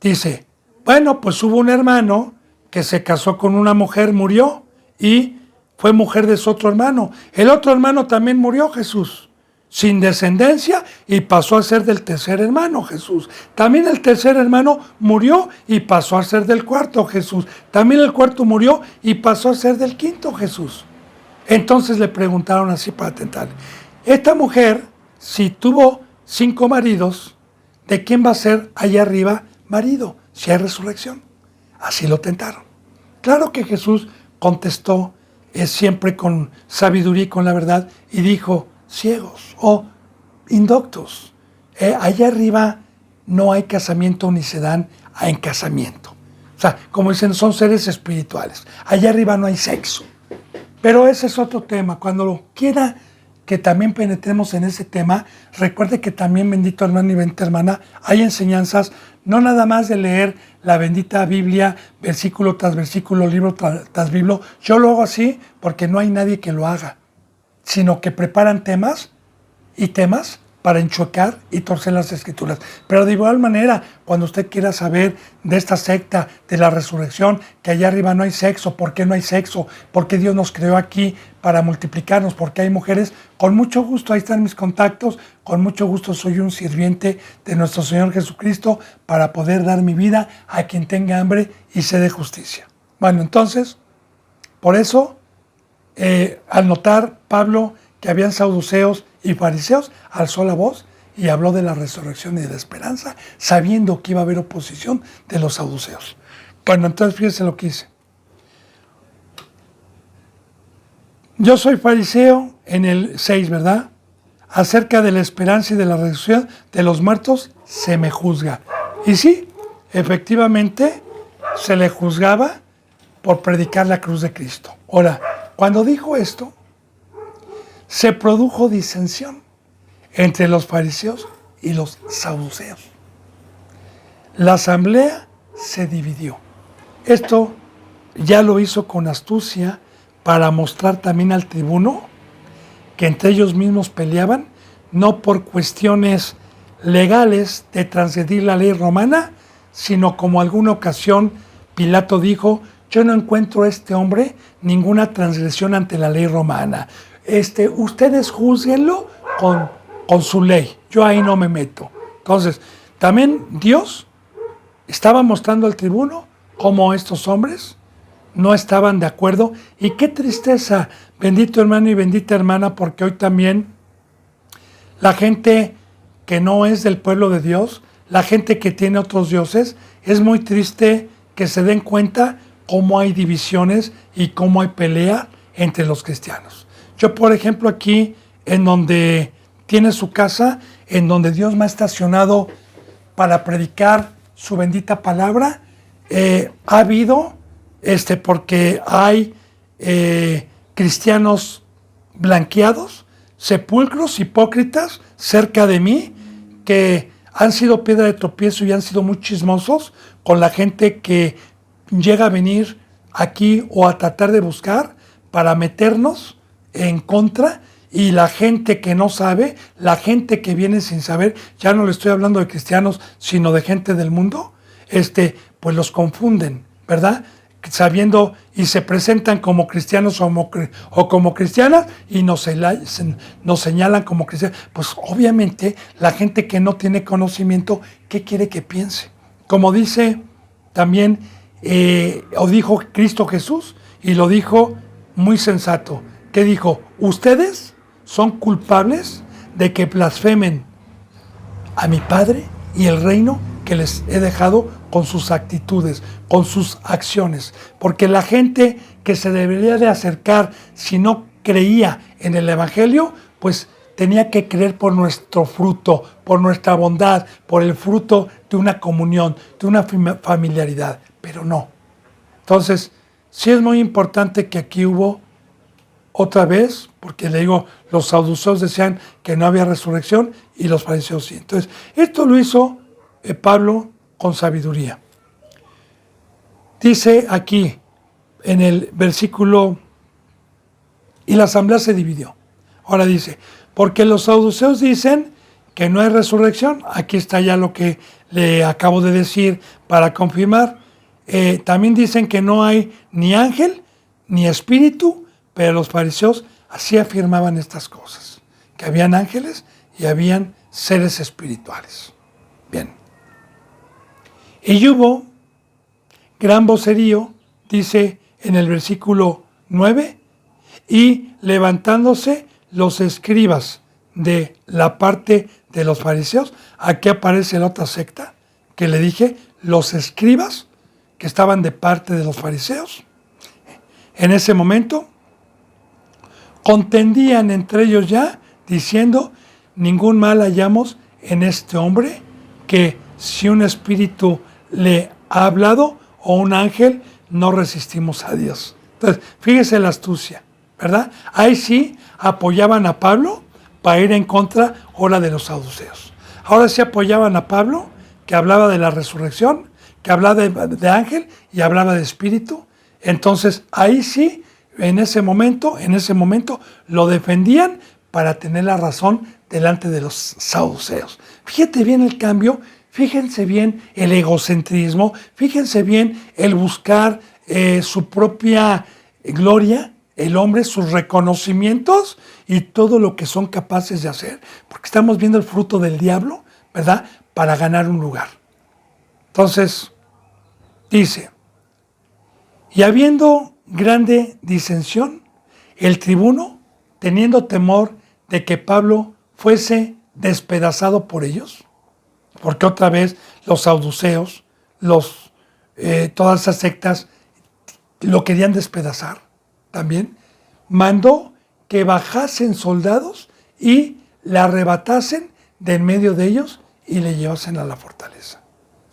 Dice, bueno, pues hubo un hermano que se casó con una mujer, murió, y fue mujer de su otro hermano. El otro hermano también murió, Jesús, sin descendencia, y pasó a ser del tercer hermano, Jesús. También el tercer hermano murió y pasó a ser del cuarto, Jesús. También el cuarto murió y pasó a ser del quinto, Jesús. Entonces le preguntaron así para tentarle, esta mujer, si tuvo 5 maridos, ¿de quién va a ser allá arriba marido si hay resurrección? Así lo tentaron. Claro que Jesús contestó siempre con sabiduría y con la verdad y dijo, ciegos o indoctos, allá arriba no hay casamiento ni se dan en casamiento. O sea, como dicen, son seres espirituales. Allá arriba no hay sexo. Pero ese es otro tema. Cuando quiera que también penetremos en ese tema, recuerde que también, bendito hermano y bendita hermana, hay enseñanzas, no nada más de leer la bendita Biblia, versículo tras versículo, libro tras libro. Yo lo hago así porque no hay nadie que lo haga, sino que preparan temas para enchocar y torcer las escrituras. Pero de igual manera, cuando usted quiera saber de esta secta, de la resurrección, que allá arriba no hay sexo, ¿por qué no hay sexo? ¿Por qué Dios nos creó aquí para multiplicarnos? ¿Por qué hay mujeres? Con mucho gusto, ahí están mis contactos, con mucho gusto soy un sirviente de nuestro Señor Jesucristo para poder dar mi vida a quien tenga hambre y sed de justicia. Bueno, entonces, por eso, al notar Pablo que habían saduceos y fariseos, alzó la voz y habló de la resurrección y de la esperanza, sabiendo que iba a haber oposición de los saduceos. Bueno, entonces fíjense lo que dice. Yo soy fariseo en el 6, ¿verdad? Acerca de la esperanza y de la resurrección de los muertos se me juzga. Y sí, efectivamente se le juzgaba por predicar la cruz de Cristo. Ahora, cuando dijo esto, se produjo disensión entre los fariseos y los saduceos. La asamblea se dividió. Esto ya lo hizo con astucia para mostrar también al tribuno que entre ellos mismos peleaban, no por cuestiones legales de transgredir la ley romana, sino como alguna ocasión Pilato dijo, yo no encuentro a este hombre ninguna transgresión ante la ley romana. Ustedes júzguenlo con su ley, yo ahí no me meto. Entonces, también Dios estaba mostrando al tribuno cómo estos hombres no estaban de acuerdo. Y qué tristeza, bendito hermano y bendita hermana, porque hoy también la gente que no es del pueblo de Dios, la gente que tiene otros dioses, es muy triste que se den cuenta cómo hay divisiones y cómo hay pelea entre los cristianos. Yo, por ejemplo, aquí, en donde tiene su casa, en donde Dios me ha estacionado para predicar su bendita palabra, ha habido, porque hay cristianos blanqueados, sepulcros, hipócritas, cerca de mí, que han sido piedra de tropiezo y han sido muy chismosos con la gente que llega a venir aquí o a tratar de buscar para meternos en contra, y la gente que no sabe, la gente que viene sin saber, ya no le estoy hablando de cristianos, sino de gente del mundo, pues los confunden, ¿verdad? Sabiendo y se presentan como cristianos o como cristianas y nos señalan como cristianos. Pues obviamente la gente que no tiene conocimiento, ¿qué quiere que piense? Como dice también, o dijo Cristo Jesús, y lo dijo muy sensato, que dijo, ustedes son culpables de que blasfemen a mi Padre y el reino que les he dejado con sus actitudes, con sus acciones. Porque la gente que se debería de acercar, si no creía en el Evangelio, pues tenía que creer por nuestro fruto, por nuestra bondad, por el fruto de una comunión, de una familiaridad. Pero no. Entonces, sí es muy importante que aquí hubo otra vez, porque le digo, los saduceos decían que no había resurrección y los fariseos sí. Entonces, esto lo hizo Pablo con sabiduría. Dice aquí en el versículo, y la asamblea se dividió. Ahora dice, porque los saduceos dicen que no hay resurrección. Aquí está ya lo que le acabo de decir para confirmar. También dicen que no hay ni ángel ni espíritu, pero los fariseos así afirmaban estas cosas, que habían ángeles y habían seres espirituales. Bien. Y hubo gran vocerío, dice en el versículo 9, y levantándose los escribas de la parte de los fariseos. Aquí aparece la otra secta que le dije, los escribas que estaban de parte de los fariseos. En ese momento contendían entre ellos ya, diciendo, ningún mal hallamos en este hombre, que si un espíritu le ha hablado o un ángel, no resistimos a Dios. Entonces, fíjese la astucia, ¿verdad? Ahí sí apoyaban a Pablo para ir en contra ahora de los saduceos. Ahora sí apoyaban a Pablo, que hablaba de la resurrección, que hablaba de ángel y hablaba de espíritu. Entonces, ahí sí, en ese momento, lo defendían para tener la razón delante de los saduceos. Fíjate bien el cambio, fíjense bien el egocentrismo, fíjense bien el buscar su propia gloria, el hombre, sus reconocimientos y todo lo que son capaces de hacer, porque estamos viendo el fruto del diablo, ¿verdad?, para ganar un lugar. Entonces, dice, y habiendo grande disensión, el tribuno, teniendo temor de que Pablo fuese despedazado por ellos, porque otra vez los saduceos, todas esas sectas lo querían despedazar también, mandó que bajasen soldados y le arrebatasen de en medio de ellos y le llevasen a la fortaleza.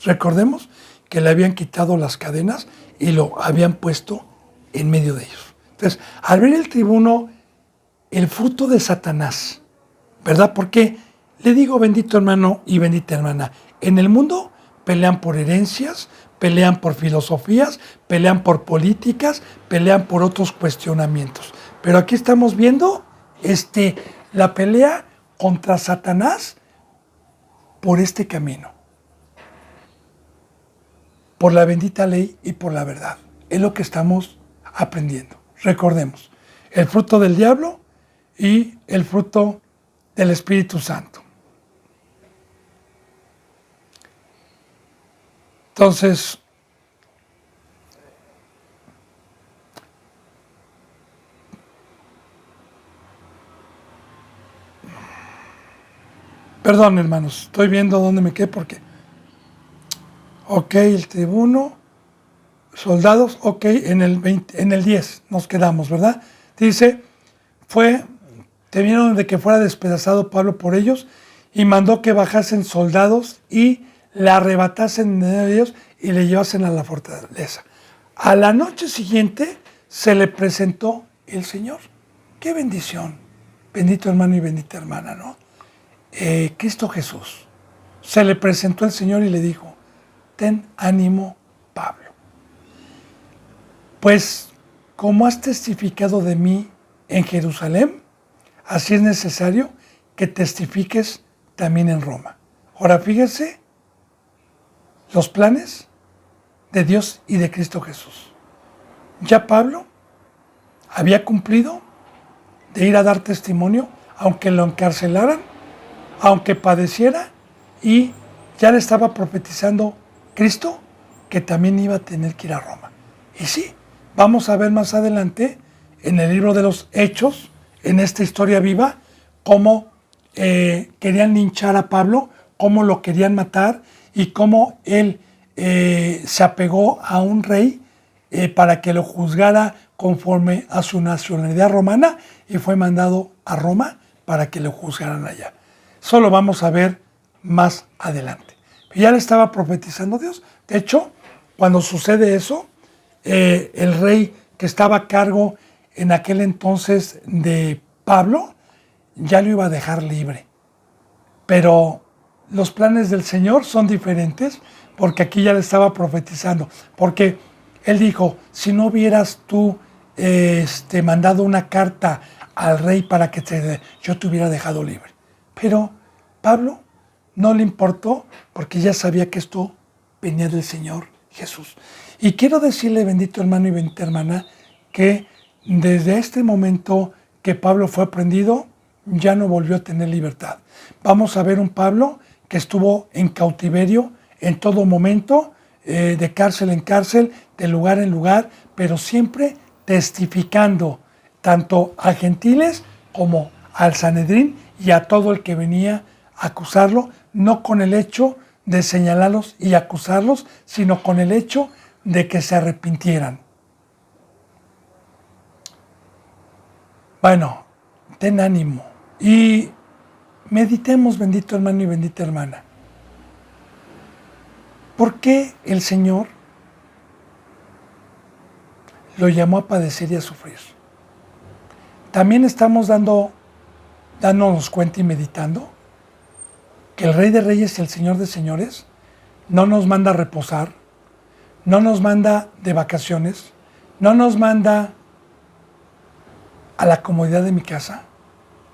Recordemos que le habían quitado las cadenas y lo habían puesto en medio de ellos. Entonces, al ver el tribuno el fruto de Satanás, ¿verdad? Porque le digo, bendito hermano y bendita hermana, en el mundo pelean por herencias, pelean por filosofías, pelean por políticas, pelean por otros cuestionamientos. Pero aquí estamos viendo la pelea contra Satanás por este camino, por la bendita ley y por la verdad. Es lo que estamos aprendiendo. Recordemos, el fruto del diablo y el fruto del Espíritu Santo. Entonces, perdón hermanos, estoy viendo dónde me quedé porque, ok, el tribuno, soldados, ok, en el 10 nos quedamos, ¿verdad? Dice, temieron de que fuera despedazado Pablo por ellos y mandó que bajasen soldados y le arrebatasen de ellos y le llevasen a la fortaleza. A la noche siguiente se le presentó el Señor. ¡Qué bendición! Bendito hermano y bendita hermana, ¿no? Cristo Jesús. Se le presentó el Señor y le dijo, ten ánimo, Pablo. Pues, como has testificado de mí en Jerusalén, así es necesario que testifiques también en Roma. Ahora fíjense los planes de Dios y de Cristo Jesús. Ya Pablo había cumplido de ir a dar testimonio, aunque lo encarcelaran, aunque padeciera, y ya le estaba profetizando Cristo que también iba a tener que ir a Roma. Y sí, vamos a ver más adelante en el libro de los Hechos, en esta historia viva, cómo querían linchar a Pablo, cómo lo querían matar y cómo él se apegó a un rey para que lo juzgara conforme a su nacionalidad romana y fue mandado a Roma para que lo juzgaran allá. Eso lo vamos a ver más adelante. Ya le estaba profetizando Dios. De hecho, cuando sucede eso, el rey que estaba a cargo en aquel entonces de Pablo, ya lo iba a dejar libre. Pero los planes del Señor son diferentes, porque aquí ya le estaba profetizando. Porque él dijo, si no hubieras tú mandado una carta al rey para que yo te hubiera dejado libre. Pero Pablo no le importó, porque ya sabía que esto venía del Señor Jesús. Y quiero decirle, bendito hermano y bendita hermana, que desde este momento que Pablo fue prendido, ya no volvió a tener libertad. Vamos a ver un Pablo que estuvo en cautiverio en todo momento, de cárcel en cárcel, de lugar en lugar, pero siempre testificando tanto a gentiles como al Sanedrín y a todo el que venía a acusarlo, no con el hecho de señalarlos y acusarlos, sino con el hecho de que se arrepintieran. Bueno, ten ánimo y meditemos, bendito hermano y bendita hermana. ¿Por qué el Señor lo llamó a padecer y a sufrir? También estamos dándonos cuenta y meditando que el Rey de Reyes y el Señor de Señores no nos manda a reposar, no nos manda de vacaciones, no nos manda a la comodidad de mi casa,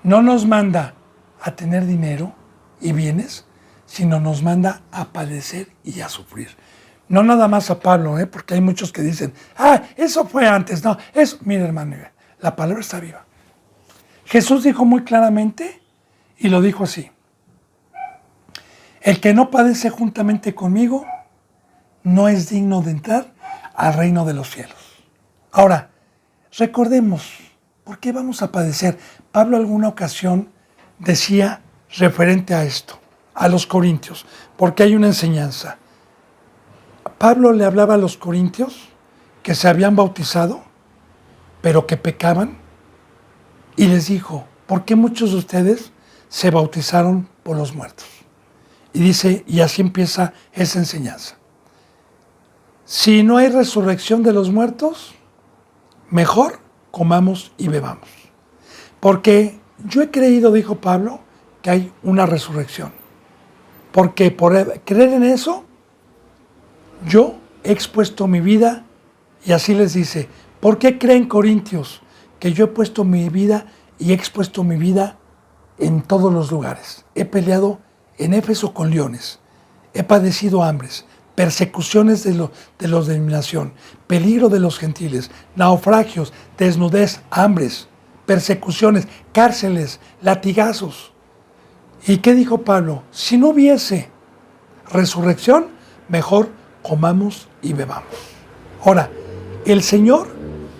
no nos manda a tener dinero y bienes, sino nos manda a padecer y a sufrir. No nada más a Pablo, porque hay muchos que dicen, eso fue antes. No, mire hermano, la palabra está viva. Jesús dijo muy claramente, y lo dijo así: el que no padece juntamente conmigo no es digno de entrar al reino de los cielos. Ahora, recordemos, ¿por qué vamos a padecer? Pablo alguna ocasión decía referente a esto, a los corintios, porque hay una enseñanza. Pablo le hablaba a los corintios que se habían bautizado, pero que pecaban, y les dijo, ¿por qué muchos de ustedes se bautizaron por los muertos? Y dice, y así empieza esa enseñanza. Si no hay resurrección de los muertos, mejor comamos y bebamos. Porque yo he creído, dijo Pablo, que hay una resurrección. Porque por creer en eso, yo he expuesto mi vida, y así les dice, ¿por qué creen, Corintios, que yo he puesto mi vida y he expuesto mi vida en todos los lugares? He peleado en Éfeso con leones, he padecido hambres, persecuciones de los de mi nación, peligro de los gentiles, naufragios, desnudez, hambres, persecuciones, cárceles, latigazos. ¿Y qué dijo Pablo? Si no hubiese resurrección, mejor comamos y bebamos. Ahora, el Señor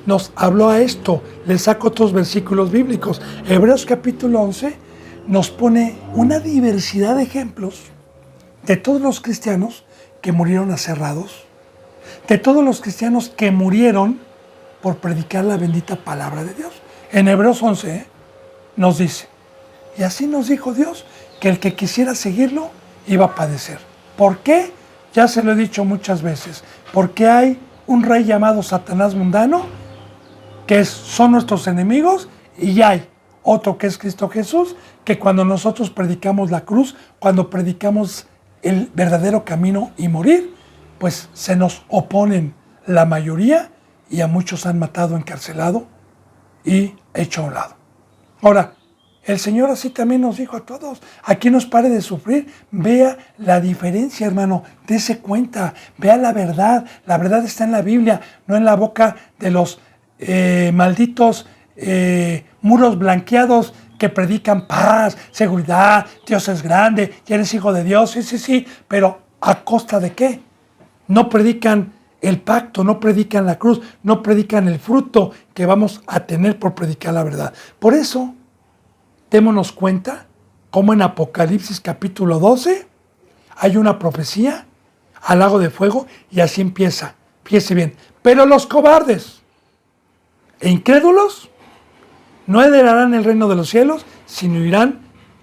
nos habló a esto. Les saco otros versículos bíblicos. Hebreos capítulo 11 nos pone una diversidad de ejemplos de todos los cristianos que murieron aserrados, de todos los cristianos que murieron por predicar la bendita palabra de Dios. En Hebreos 11 nos dice, y así nos dijo Dios, que el que quisiera seguirlo iba a padecer. ¿Por qué? Ya se lo he dicho muchas veces. Porque hay un rey llamado Satanás mundano, que son nuestros enemigos, y hay otro que es Cristo Jesús, que cuando nosotros predicamos la cruz, cuando predicamos el verdadero camino y morir, pues se nos oponen la mayoría y a muchos han matado, encarcelado y hecho a un lado. Ahora, el Señor así también nos dijo a todos, aquí nos pare de sufrir, vea la diferencia, hermano, dése cuenta, vea la verdad está en la Biblia, no en la boca de los malditos muros blanqueados que predican paz, seguridad, Dios es grande, y eres hijo de Dios, sí, pero ¿a costa de qué? No predican el pacto, no predican la cruz, no predican el fruto que vamos a tener por predicar la verdad. Por eso, démonos cuenta cómo en Apocalipsis capítulo 12 hay una profecía al lago de fuego, y así empieza. Fíjese bien. Pero los cobardes e incrédulos no heredarán el reino de los cielos, sino irán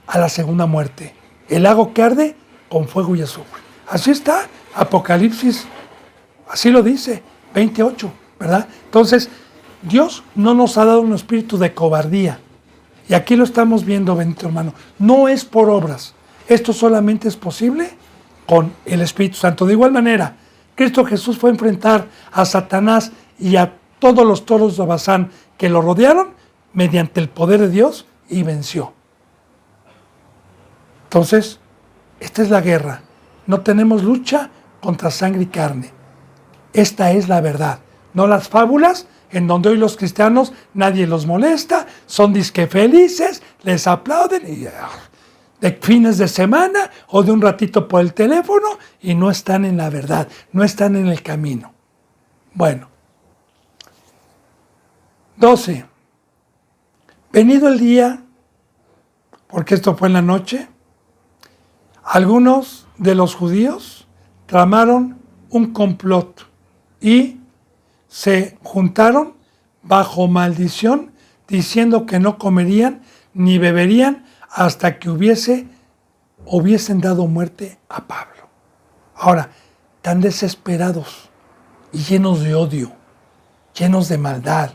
a la segunda muerte, el lago que arde con fuego y azufre. Así está Apocalipsis, así lo dice, 28, ¿verdad? Entonces, Dios no nos ha dado un espíritu de cobardía. Y aquí lo estamos viendo, bendito hermano. No es por obras. Esto solamente es posible con el Espíritu Santo. De igual manera, Cristo Jesús fue a enfrentar a Satanás y a todos los toros de Bazán que lo rodearon mediante el poder de Dios y venció. Entonces, esta es la guerra. No tenemos lucha contra sangre y carne. Esta es la verdad. No las fábulas en donde hoy los cristianos nadie los molesta, son disque felices, les aplauden y de fines de semana o de un ratito por el teléfono y no están en la verdad, no están en el camino. Bueno. 12. Venido el día, porque esto fue en la noche, algunos de los judíos tramaron un complot y se juntaron bajo maldición, diciendo que no comerían ni beberían hasta que hubiesen dado muerte a Pablo. Ahora, tan desesperados y llenos de odio, llenos de maldad,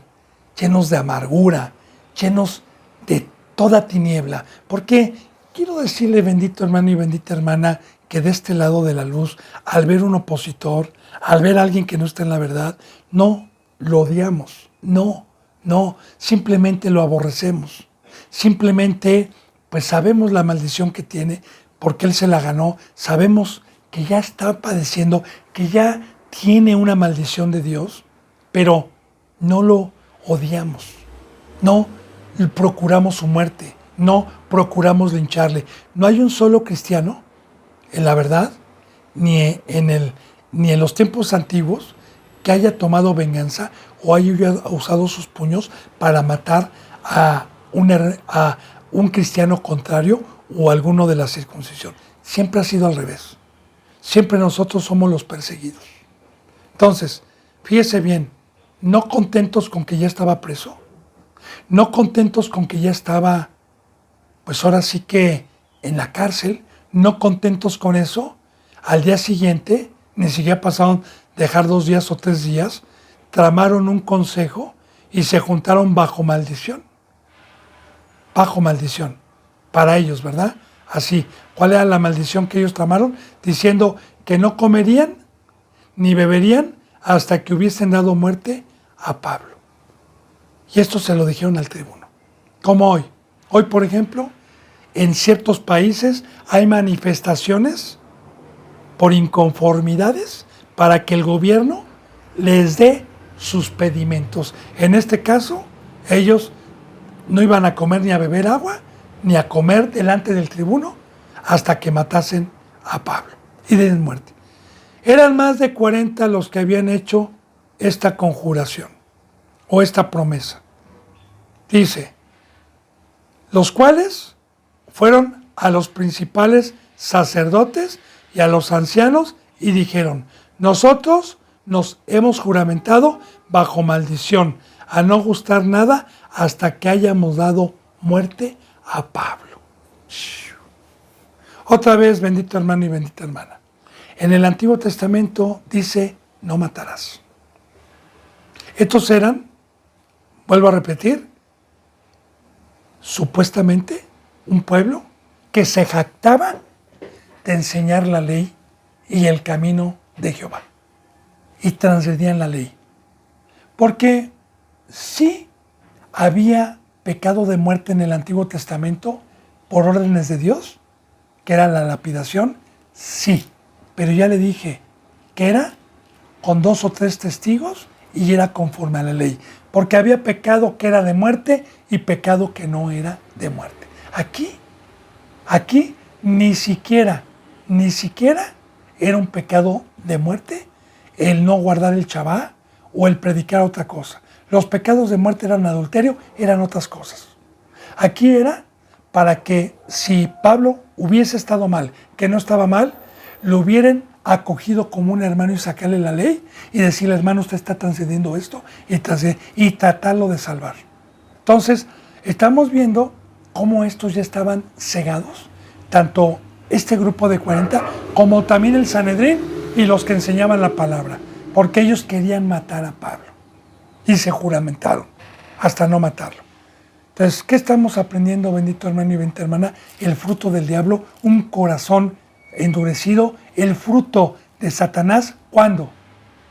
llenos de amargura, llenos de toda tiniebla. Porque quiero decirle, bendito hermano y bendita hermana, que de este lado de la luz, al ver un opositor, al ver a alguien que no está en la verdad, no lo odiamos, no, simplemente lo aborrecemos. Simplemente, pues sabemos la maldición que tiene, porque él se la ganó, sabemos que ya está padeciendo, que ya tiene una maldición de Dios, pero no lo odiamos, no procuramos su muerte, no procuramos lincharle. No hay un solo cristiano, en la verdad, ni en los tiempos antiguos, que haya tomado venganza o haya usado sus puños para matar a un cristiano contrario o alguno de la circuncisión. Siempre ha sido al revés. Siempre nosotros somos los perseguidos. Entonces, fíjese bien, no contentos con que ya estaba preso, no contentos con que ya estaba, pues ahora sí que en la cárcel, no contentos con eso, al día siguiente, ni siquiera pasaron dejar 2 días o 3 días, tramaron un consejo y se juntaron bajo maldición. Bajo maldición, para ellos, ¿verdad? Así, ¿cuál era la maldición que ellos tramaron? Diciendo que no comerían ni beberían hasta que hubiesen dado muerte a Pablo. Y esto se lo dijeron al tribuno. Como hoy. Hoy, por ejemplo, en ciertos países hay manifestaciones por inconformidades para que el gobierno les dé sus pedimentos. En este caso, ellos no iban a comer ni a beber agua, ni a comer delante del tribuno, hasta que matasen a Pablo y den muerte. Eran más de 40 los que habían hecho esta conjuración o esta promesa. Dice, los cuales fueron a los principales sacerdotes y a los ancianos y dijeron, nosotros nos hemos juramentado bajo maldición a no gustar nada hasta que hayamos dado muerte a Pablo. Otra vez, bendito hermano y bendita hermana. En el Antiguo Testamento dice, no matarás. Estos eran, vuelvo a repetir, supuestamente un pueblo que se jactaba de enseñar la ley y el camino de Jehová. Y transgredían la ley. Porque sí había pecado de muerte en el Antiguo Testamento por órdenes de Dios, que era la lapidación, sí. Pero ya le dije que era con 2 o 3 testigos y era conforme a la ley. Porque había pecado que era de muerte y pecado que no era de muerte. Aquí ni siquiera era un pecado de muerte el no guardar el Shabbat o el predicar otra cosa. Los pecados de muerte eran adulterio, eran otras cosas. Aquí era para que si Pablo hubiese estado mal, que no estaba mal, lo hubieran acogido como un hermano y sacarle la ley y decirle, hermano, usted está transgrediendo esto y tratarlo de salvar. Entonces, estamos viendo cómo estos ya estaban cegados, tanto este grupo de 40 como también el Sanedrín y los que enseñaban la palabra, porque ellos querían matar a Pablo y se juramentaron hasta no matarlo. Entonces, ¿qué estamos aprendiendo, bendito hermano y bendita hermana? El fruto del diablo, un corazón endurecido, el fruto de Satanás. ¿Cuándo?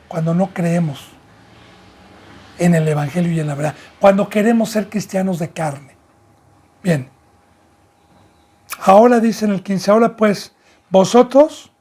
Cuando no creemos en el Evangelio y en la verdad, cuando queremos ser cristianos de carne. Bien, ahora dice en el 15, ahora pues, vosotros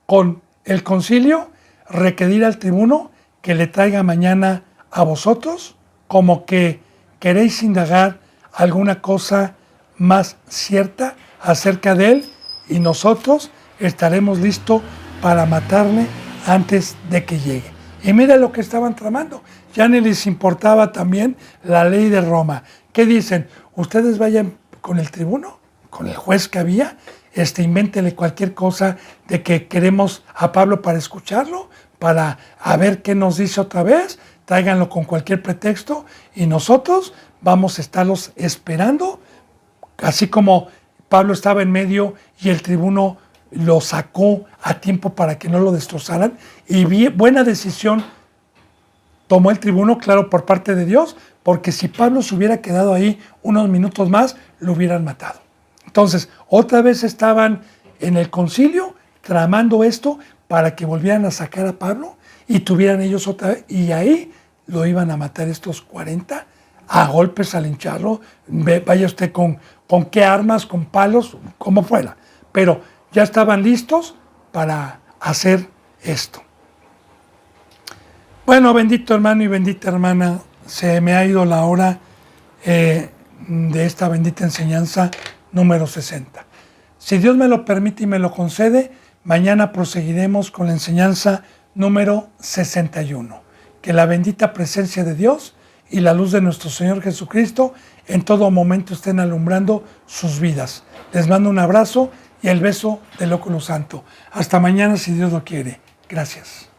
con el concilio requerir al tribuno que le traiga mañana a vosotros, como que queréis indagar alguna cosa más cierta acerca de él, y nosotros estaremos listos para matarle antes de que llegue. Y mira lo que estaban tramando. Ya ni les importaba también la ley de Roma. ¿Qué dicen? Ustedes vayan con el tribuno, con el juez que había, invéntele cualquier cosa de que queremos a Pablo para escucharlo, para a ver qué nos dice otra vez, tráiganlo con cualquier pretexto y nosotros vamos a estarlos esperando, así como Pablo estaba en medio y el tribuno lo sacó a tiempo para que no lo destrozaran, y buena decisión tomó el tribuno, claro, por parte de Dios, porque si Pablo se hubiera quedado ahí unos minutos más, lo hubieran matado. Entonces, otra vez estaban en el concilio tramando esto para que volvieran a sacar a Pablo y tuvieran ellos otra vez, y ahí lo iban a matar estos 40 a golpes, al hincharlo, vaya usted con qué armas, con palos, como fuera, pero ya estaban listos para hacer esto. Bueno, bendito hermano y bendita hermana, se me ha ido la hora de esta bendita enseñanza número 60. Si Dios me lo permite y me lo concede, mañana proseguiremos con la enseñanza número 61. Que la bendita presencia de Dios y la luz de nuestro Señor Jesucristo en todo momento estén alumbrando sus vidas. Les mando un abrazo y el beso del óculo santo. Hasta mañana si Dios lo quiere. Gracias.